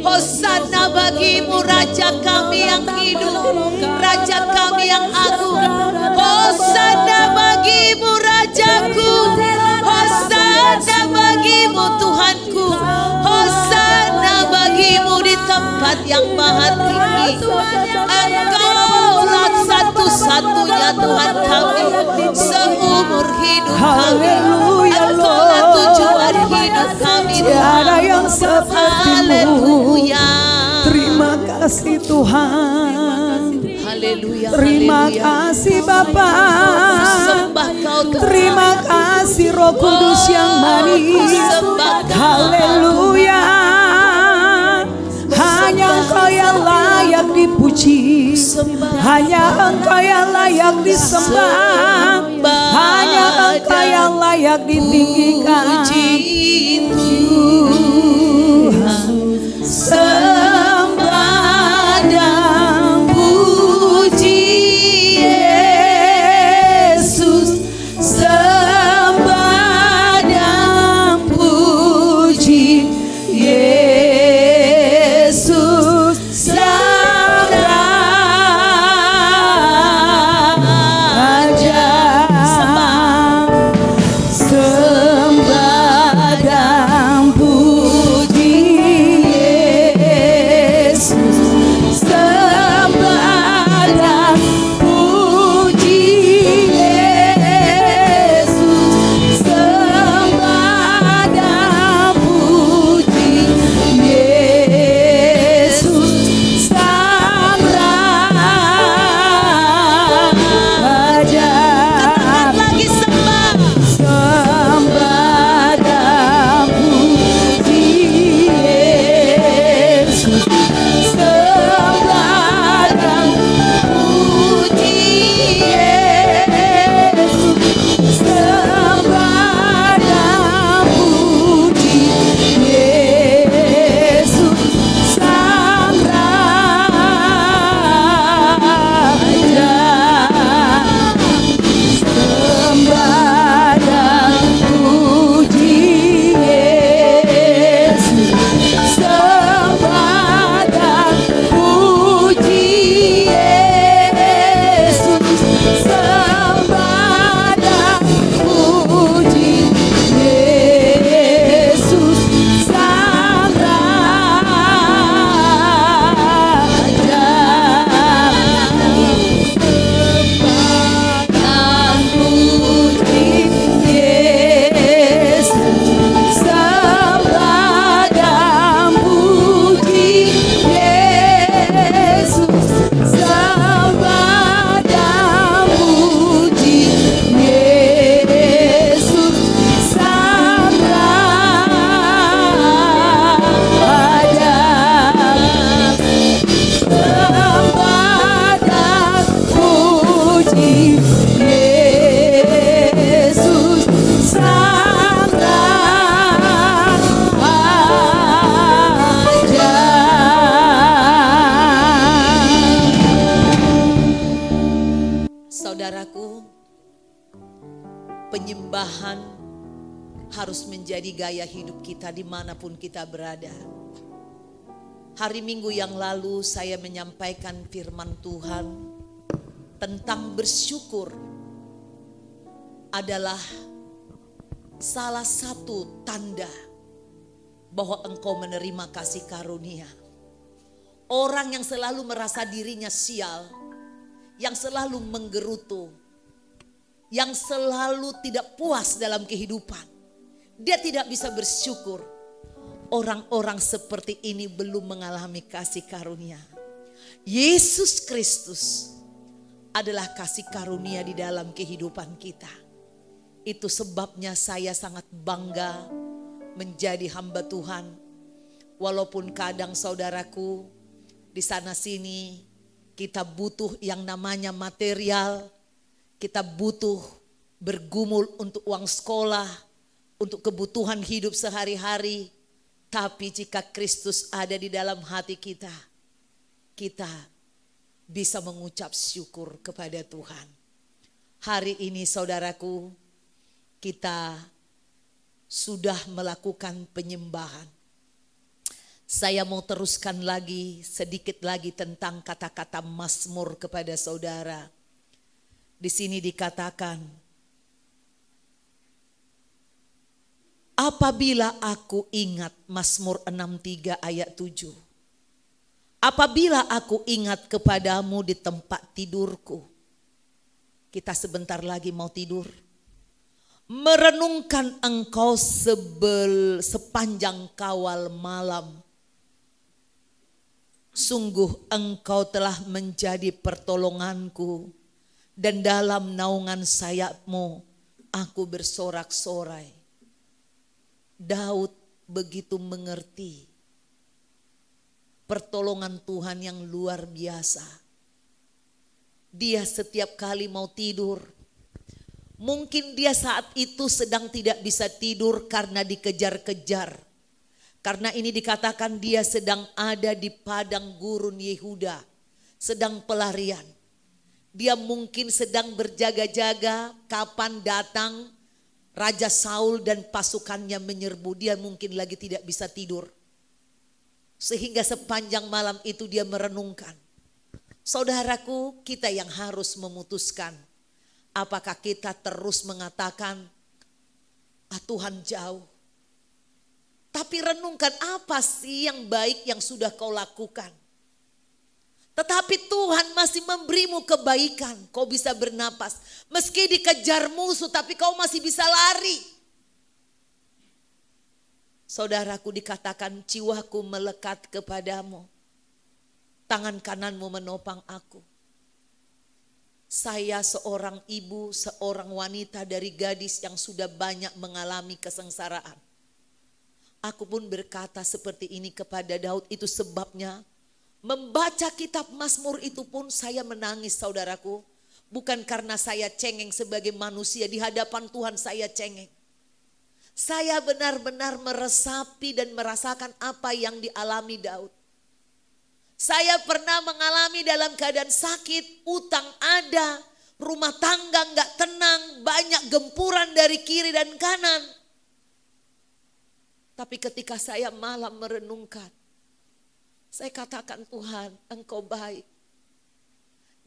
Hosana bagimu Raja kami yang hidup, Raja kami yang agung. Hosana bagimu Rajaku, Hosana bagimu Tuhanku, Hosana bagimu di tempat yang maha tinggi. Engkaulah satu-satunya Tuhan kami seumur hidup kami. Engkaulah tujuan hidup kami tiada Tuhan. yang seperti-Mu. Haleluya. Terima kasih Tuhan. Haleluya. Terima haleluya. kasih Bapa. Sembah Kau Tuhan. Terima kasih Roh Kudus yang manis. Sembah Kau. Haleluya. Hanya Engkau yang layak dipuji. Hanya Engkau yang layak disembah. Hanya Engkau yang layak ditinggikan. Sembah dan puji Yesus. Sembah dan puji Yesus. Sang Raja. Sembah dan puji Saudaraku, penyembahan harus menjadi gaya hidup kita dimanapun kita berada. Hari Minggu yang lalu saya menyampaikan firman Tuhan tentang bersyukur adalah salah satu tanda bahwa engkau menerima kasih karunia. Orang yang selalu merasa dirinya sial, yang selalu menggerutu, yang selalu tidak puas dalam kehidupan, dia tidak bisa bersyukur. Orang-orang seperti ini belum mengalami kasih karunia. Yesus Kristus adalah kasih karunia di dalam kehidupan kita. Itu sebabnya saya sangat bangga menjadi hamba Tuhan. Walaupun kadang saudaraku di sana sini kita butuh yang namanya material, kita butuh bergumul untuk uang sekolah, untuk kebutuhan hidup sehari-hari. Tapi jika Kristus ada di dalam hati kita, kita bisa mengucap syukur kepada Tuhan. Hari ini saudaraku, kita sudah melakukan penyembahan. Saya mau teruskan lagi sedikit lagi tentang kata-kata Mazmur kepada saudara. Di sini dikatakan, apabila aku ingat, Mazmur 63 ayat 7. Apabila aku ingat kepadamu di tempat tidurku. Kita sebentar lagi mau tidur. Merenungkan engkau sepanjang kawal malam. Sungguh engkau telah menjadi pertolonganku. Dan dalam naungan sayapmu aku bersorak-sorai. Daud begitu mengerti pertolongan Tuhan yang luar biasa. Dia setiap kali mau tidur, mungkin dia saat itu sedang tidak bisa tidur karena dikejar-kejar. Karena ini dikatakan dia sedang ada di padang gurun Yehuda, sedang pelarian. Dia mungkin sedang berjaga-jaga kapan datang Raja Saul dan pasukannya menyerbu. Dia mungkin lagi tidak bisa tidur. Sehingga sepanjang malam itu dia merenungkan. Saudaraku, kita yang harus memutuskan. Apakah kita terus mengatakan, Tuhan jauh. Tapi renungkan apa sih yang baik yang sudah kau lakukan. Tetapi Tuhan masih memberimu kebaikan. Kau bisa bernapas. Meski dikejar musuh tapi kau masih bisa lari. Saudaraku, dikatakan jiwaku melekat kepadamu. Tangan kananmu menopang aku. Saya seorang ibu, seorang wanita dari gadis yang sudah banyak mengalami kesengsaraan. Aku pun berkata seperti ini kepada Daud. Itu sebabnya membaca kitab Mazmur itu pun saya menangis saudaraku. Bukan karena saya cengeng sebagai manusia, di hadapan Tuhan saya cengeng. Saya benar-benar meresapi dan merasakan apa yang dialami Daud. Saya pernah mengalami dalam keadaan sakit, utang ada, rumah tangga gak tenang, banyak gempuran dari kiri dan kanan. Tapi ketika saya malam merenungkan, saya katakan, Tuhan, Engkau baik.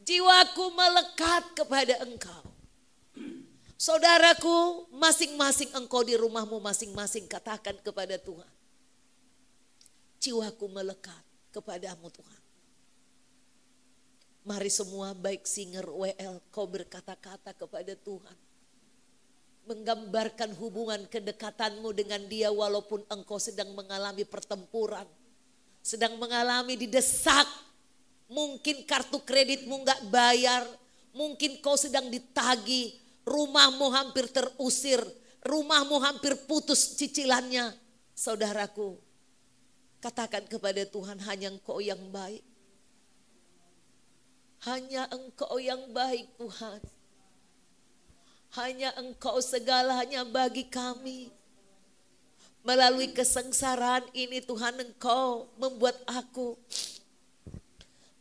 Jiwaku melekat kepada Engkau. Saudaraku, masing-masing engkau di rumahmu masing-masing katakan kepada Tuhan. Jiwaku melekat kepadamu Tuhan. Mari semua baik singer WL kau berkata-kata kepada Tuhan. Menggambarkan hubungan kedekatanmu dengan dia walaupun engkau sedang mengalami pertempuran. Sedang mengalami didesak. Mungkin kartu kreditmu gak bayar. Mungkin kau sedang ditagih. Rumahmu hampir terusir. Rumahmu hampir putus cicilannya. Saudaraku, katakan kepada Tuhan, hanya Engkau yang baik. Hanya Engkau yang baik Tuhan. Hanya Engkau segalanya bagi kami. Melalui kesengsaraan ini Tuhan, Engkau membuat aku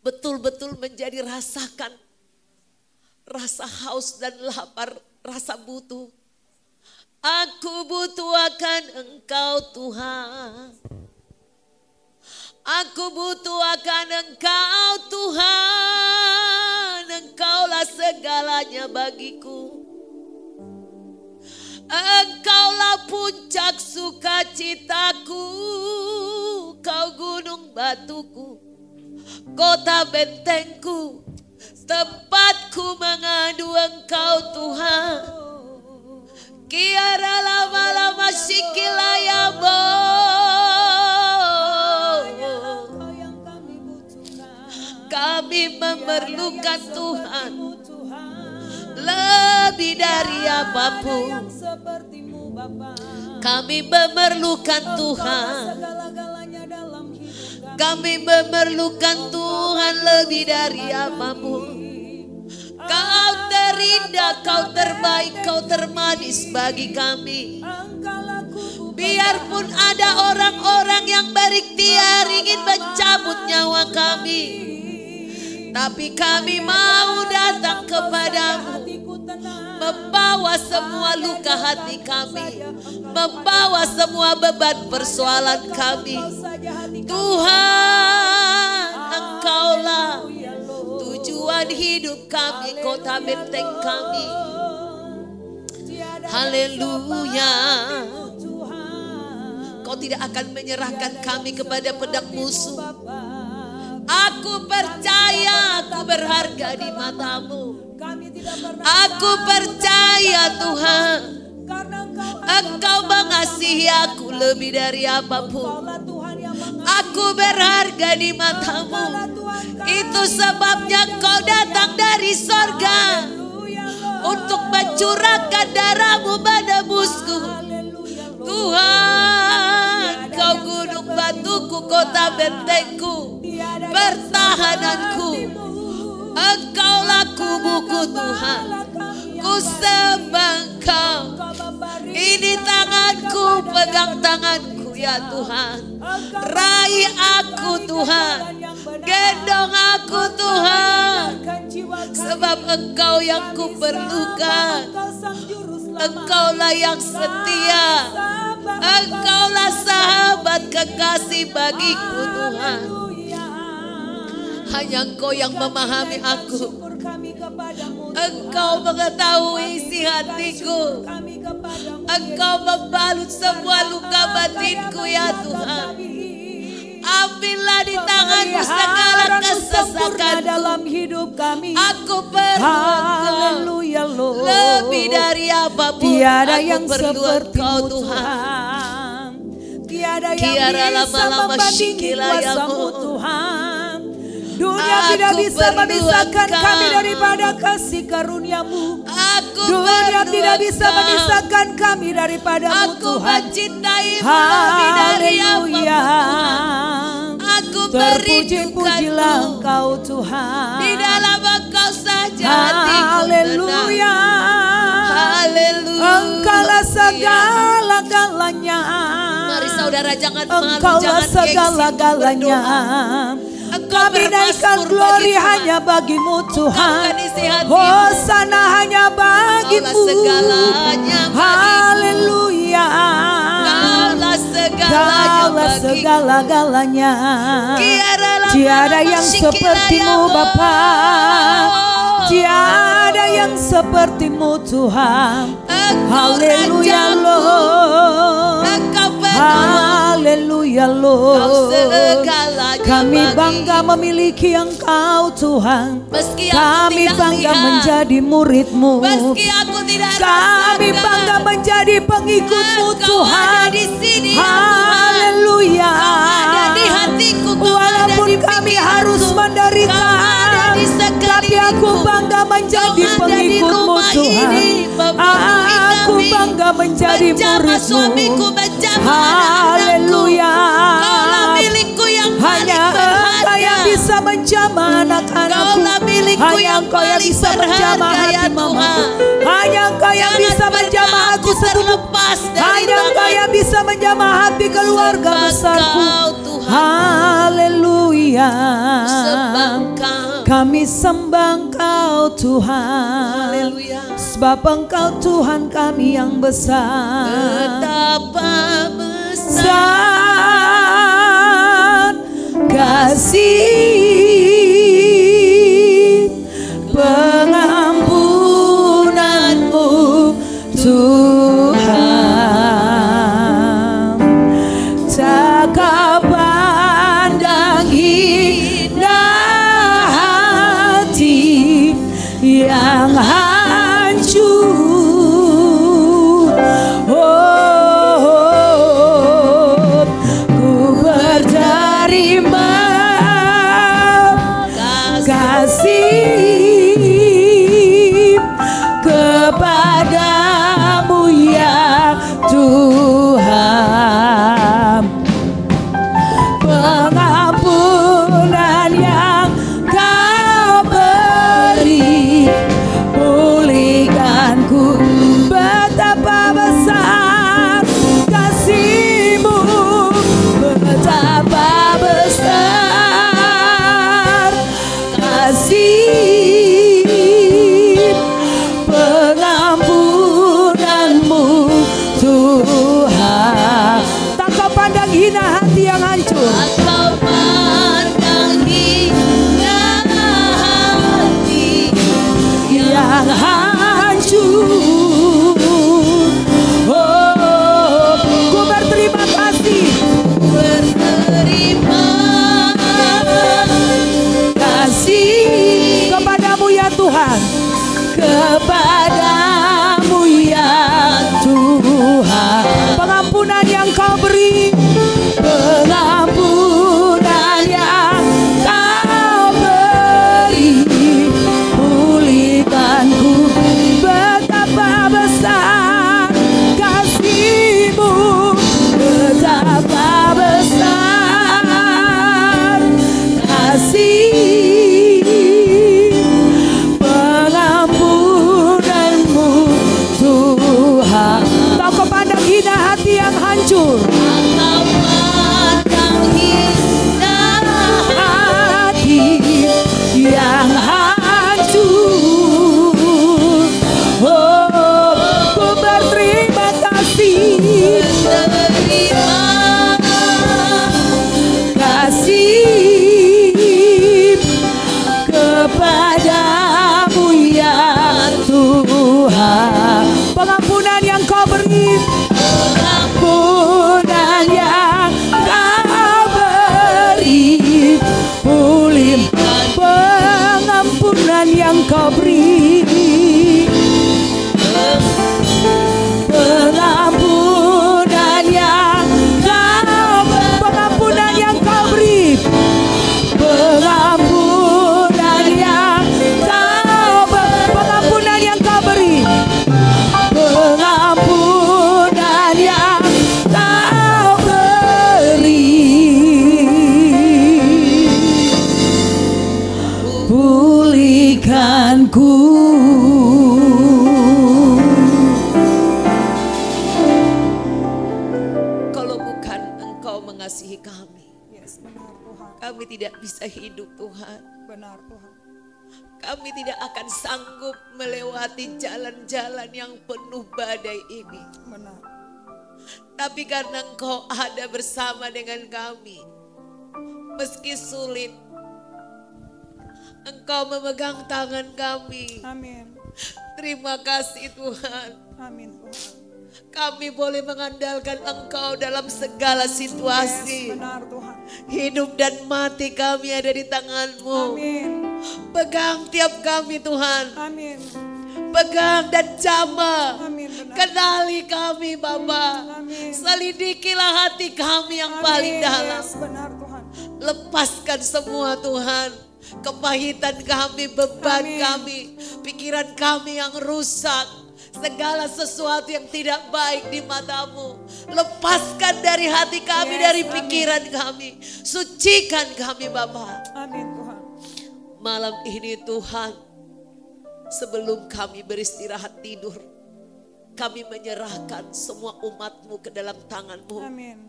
betul-betul menjadi rasakan rasa haus dan lapar, rasa butuh. Aku butuh akan Engkau Tuhan. Aku butuh akan Engkau Tuhan. Engkaulah segalanya bagiku. Engkaulah puncak sukacitaku. Kau gunung batuku, kota bentengku, tempatku mengadu Engkau Tuhan. Kiara lama-lama sikilayabo. Kami memerlukan Tuhan lebih dari apapun. Kami memerlukan Tuhan. Kami memerlukan Tuhan lebih dari apapun. Kau terindah, Kau terbaik, Kau termanis bagi kami. Biarpun ada orang-orang yang berikhtiar ingin mencabut nyawa kami, tapi kami mau datang kepadamu, membawa semua luka hati kami, membawa semua beban persoalan kami. Tuhan, Engkaulah tujuan hidup kami, kota benteng kami. Haleluya. Kau tidak akan menyerahkan kami kepada pedang musuh. Aku percaya aku berharga di mata-Mu. Aku percaya Tuhan, Engkau mengasihi aku lebih dari apapun. Aku berharga di mata-Mu. Itu sebabnya Kau datang dari sorga untuk mencurahkan darah-Mu pada musuhku. Tuhan, Kau gunung batuku, kota bentengku, pertahananku. Engkaulah kubuku Tuhan, ku sembah Engkau. Ini tanganku, pegang tanganku ya Tuhan. Raih aku Tuhan, gendong aku Tuhan. Sebab Engkau yang ku perlukan. Engkaulah yang setia. Engkaulah sahabat kekasih bagiku Tuhan. Hanya Engkau yang memahami aku. Engkau mengetahui isi hatiku. Engkau membalut semua luka batinku ya Tuhan. Ambillah di tangan-Mu segala kesesakanku dalam hidup kami. Aku perlu Engkau lebih dari apapun. Tiada aku yang perlu Engkau Tuhan. Tiada yang Kiara bisa lama-lama membandingi shikilayamu. kuasa-Mu Tuhan. Dunia Aku tidak bisa perlu memisahkan Engkau. kami daripada kasih karunia-Mu. Aku Dunia perlu tidak bisa Engkau. memisahkan kami daripada-Mu Aku Tuhan. mencintai-Mu lebih dari Haleluya. apapun. Aku Terpuji-pujilah merindukan-Mu. Engkau Tuhan. Di dalam Engkau saja hatiku Haleluya. tenang. Haleluya. Engkaulah segala-galanya. Mari saudara jangan malu, Engkaulah jangan gengsi, segala-galanya. berdoa. Engkau Kami naikkan bermasmur glory bagi Tuhan. hanya bagimu Tuhan. Ungkapkan isi hatimu. Hosana hanya bagimu. Engkaulah segalanya bagiku. Haleluya. Engkaulah segalanya Engkaulah bagiku. segala-galanya. Tiada Tiada yang seperti-Mu Bapa. Tiada yang seperti-Mu Tuhan. Haleluya Lord. Engkau penuh. Haleluya Engkau Lord. segalanya Kami bagi. bangga memiliki Engkau Tuhan. Meski aku Kami tidak bangga lihat, menjadi murid-Mu. meski aku tidak Kami rasakan, bangga menjadi pengikut-Mu Engkau Tuhan. ada di sini ya Tuhan. Haleluya. Kau ada di hatiku, Kau Walaupun ada di kami pikiranku, harus menderita, Kau ada di tapi aku sekelilingku. bangga menjadi Kau ada di pengikut-Mu rumah Tuhan. ini, membumbui Aku kami, bangga menjadi menjamah murid-Mu. suamiku, menjamah anak-anakku. Haleluya. Kaulah milikku yang paling Hanya Engkau yang berharga. bisa menjamah anak-anakku. Kaulah milikku Hanya yang Engkau yang paling bisa menjamah berharga ya hati mamaku. Tuhan. Hanya Engkau yang Jangan bisa pernah menjamah hati aku sepupu. terlepas dari Hanya Engkau tangan. yang bisa menjamah hati keluarga Sembah besarku. Kau, Tuhan. Haleluya. Sembah Kau. Kami sembah Engkau Tuhan. Haleluya. Sebab Engkau Tuhan kami yang besar. Betapa besar kasih pengampunanmu Tuhan. Tak kau pandang indah hati yang hancur. Ku berterima kasih kepadamu ya Tuhan. Pengampunan yang Kau beri, pulihkanku. Betapa besar kasih-Mu, betapa besar kasih pengampunanmu Tuhan. Tak kau pandang hina hati yang hancur. Kau pandang hina hati Yang hancur. Oh, ku berterima kasih. berterima Kasih kepadamu ya Tuhan. Kepadamu ya Tuhan. Pengampunan yang Kau beri, pengampunan yang Kau beri, pulihkanku. Betapa besar kasih-Mu, betapa besar kasih pengampunanmu Tuhan. Tak kau pandang hina hati yang hancur. Kau pandang hina Hati yang hancur. Oh, ku berterima kasih. berterima Kasih kepadamu ya Tuhan. Pengampunan yang Kau beri, pengampunan yang Kau beri, pulih pengampunan yang Kau beri, pengampunan yang Kau beri, pengampunan yang Kau beri, pengampunan yang Kau beri, pulihkanku. Kalau bukan Engkau mengasihi kami, Yes, benar Tuhan, kami tidak bisa hidup Tuhan. benar Tuhan. Kami tidak akan sanggup melewati jalan-jalan yang penuh badai ini. Benar. Tapi karena Engkau ada bersama dengan kami, meski sulit, Engkau memegang tangan kami. Amin. Terima kasih Tuhan. Amin Tuhan. Kami boleh mengandalkan Engkau dalam segala situasi. Yes, benar Tuhan. Hidup dan mati kami ada di tangan-Mu. Amin. Pegang tiap kami Tuhan. Amin. Pegang dan jamah. Amin, benar. Kenali kami Bapa. Amin. Selidikilah hati kami yang paling dalam. Yes, benar Tuhan. Lepaskan semua Tuhan. Kepahitan kami, beban Amin. kami, pikiran kami yang rusak, segala sesuatu yang tidak baik di mata-Mu. Lepaskan dari hati kami, Yes, dari amin. pikiran kami. Sucikan kami Bapa. Amin Tuhan. Malam ini Tuhan, sebelum kami beristirahat tidur, kami menyerahkan semua umat-Mu ke dalam tangan-Mu. Amin.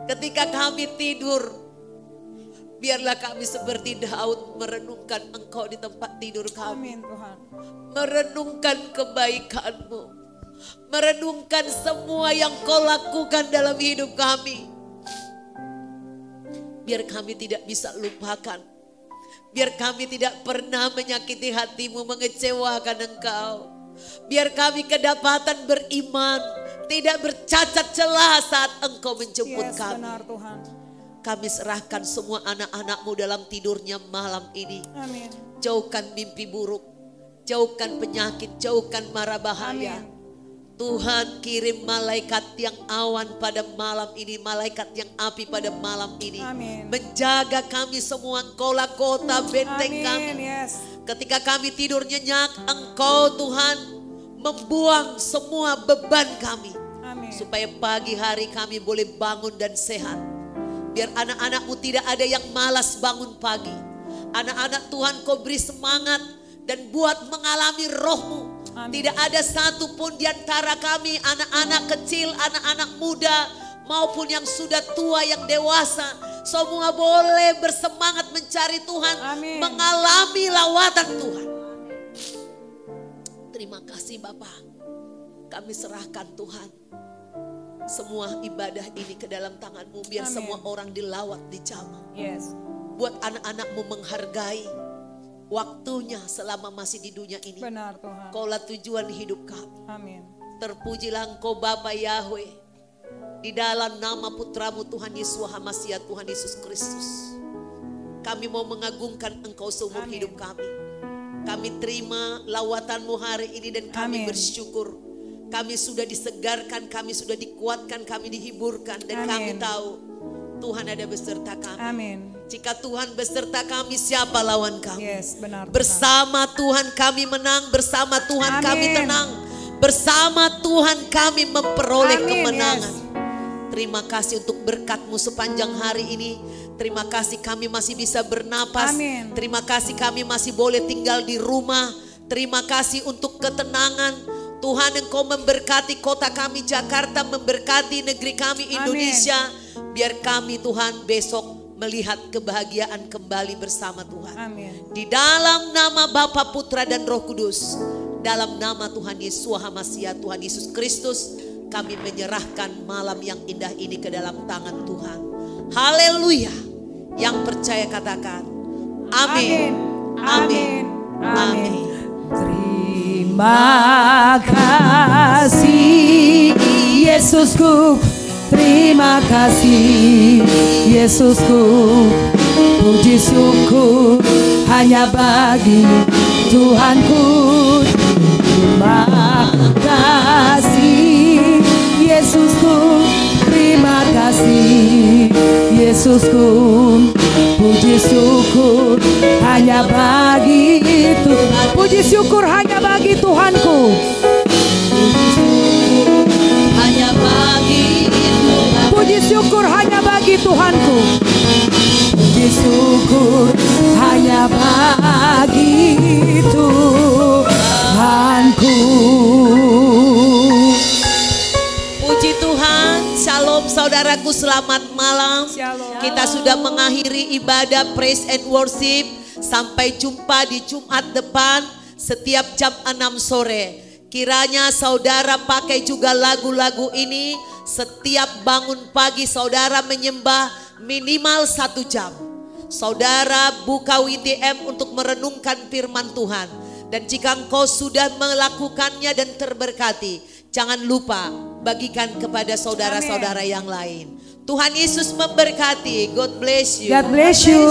Ketika kami tidur, Biarlah kami seperti Daud merenungkan Engkau di tempat tidur kami. Amin Tuhan. Merenungkan kebaikan-Mu. Merenungkan semua yang Kau lakukan dalam hidup kami. Biar kami tidak bisa lupakan. Biar kami tidak pernah menyakiti hati-Mu, mengecewakan Engkau. Biar kami kedapatan beriman, tidak bercacat celah saat Engkau menjemput kami. Benar Tuhan. Kami serahkan semua anak-anak-Mu dalam tidurnya malam ini. Amin. Jauhkan mimpi buruk, jauhkan penyakit, jauhkan mara bahaya. Amin. Tuhan kirim malaikat yang awan pada malam ini, malaikat yang api pada malam ini. Amin. Menjaga kami semua, Engkaulah kota benteng kami. Yes. Ketika kami tidur nyenyak, Engkau Tuhan membuang semua beban kami. Amin. Supaya pagi hari kami boleh bangun dan sehat. Biar anak-anak-Mu tidak ada yang malas bangun pagi. Anak-anak Tuhan Kau beri semangat dan buat mengalami Roh-Mu. Amin. Tidak ada satupun di antara kami, anak-anak kecil, anak-anak muda, maupun yang sudah tua, yang dewasa. Semua boleh bersemangat mencari Tuhan. Amin. Mengalami lawatan Tuhan. Terima kasih Bapa. Kami serahkan Tuhan semua ibadah ini ke dalam tangan-Mu. Biar Amin. semua orang dilawat, dijamah. Yes. Buat anak-anak-Mu menghargai waktunya selama masih di dunia ini. Benar Tuhan. Kaulah tujuan hidup kami. Amin. Terpujilah Engkau Bapa Yahweh. Di dalam nama putra-Mu Tuhan Yesus Hamasiah, Tuhan Yesus Kristus. Kami mau mengagungkan Engkau seumur Amin. hidup kami. Kami terima lawatan-Mu hari ini dan kami Amin. bersyukur. Kami sudah disegarkan, kami sudah dikuatkan, kami dihiburkan. Dan Amin. kami tahu Tuhan ada beserta kami. Amin. Jika Tuhan beserta kami, siapa lawan kami? Yes, benar Tuhan. Bersama Tuhan kami menang, bersama Tuhan Amin. kami tenang. Bersama Tuhan kami memperoleh Amin, kemenangan. yes. Terima kasih untuk berkat-Mu sepanjang hari ini. Terima kasih kami masih bisa bernapas. Amin. Terima kasih kami masih boleh tinggal di rumah. Terima kasih untuk ketenangan. Tuhan Engkau memberkati kota kami Jakarta, memberkati negeri kami Indonesia. Biar kami Tuhan besok melihat kebahagiaan kembali bersama Tuhan. Amin. Di dalam nama Bapa, Putra dan Roh Kudus. Dalam nama Tuhan Yesus Hamasiah, Tuhan Yesus Kristus. Kami menyerahkan malam yang indah ini ke dalam tangan Tuhan. Haleluya. Yang percaya katakan amin. Amin. Amin. Terima kasih Yesusku, terima kasih Yesusku. Puji syukur hanya bagi Tuhanku. Terima kasih Yesusku, terima kasih Yesusku. Puji syukur hanya bagi Tuhan. Puji syukur hanya bagi Tuhanku. Hanya bagi Tuhan. Puji syukur hanya bagi Tuhanku. Puji syukur hanya bagi Tuhanku. Puji Tuhan. Shalom saudaraku, selamat malam. Shalom. Kita sudah mengakhiri ibadah praise and worship. Sampai jumpa di Jumat depan setiap jam 6 sore. Kiranya saudara pakai juga lagu-lagu ini. Setiap bangun pagi saudara menyembah minimal 1 jam. Saudara buka WTM untuk merenungkan firman Tuhan. Dan jika engkau sudah melakukannya dan terberkati, jangan lupa bagikan kepada saudara-saudara yang lain. Tuhan Yesus memberkati. God bless you. God bless you.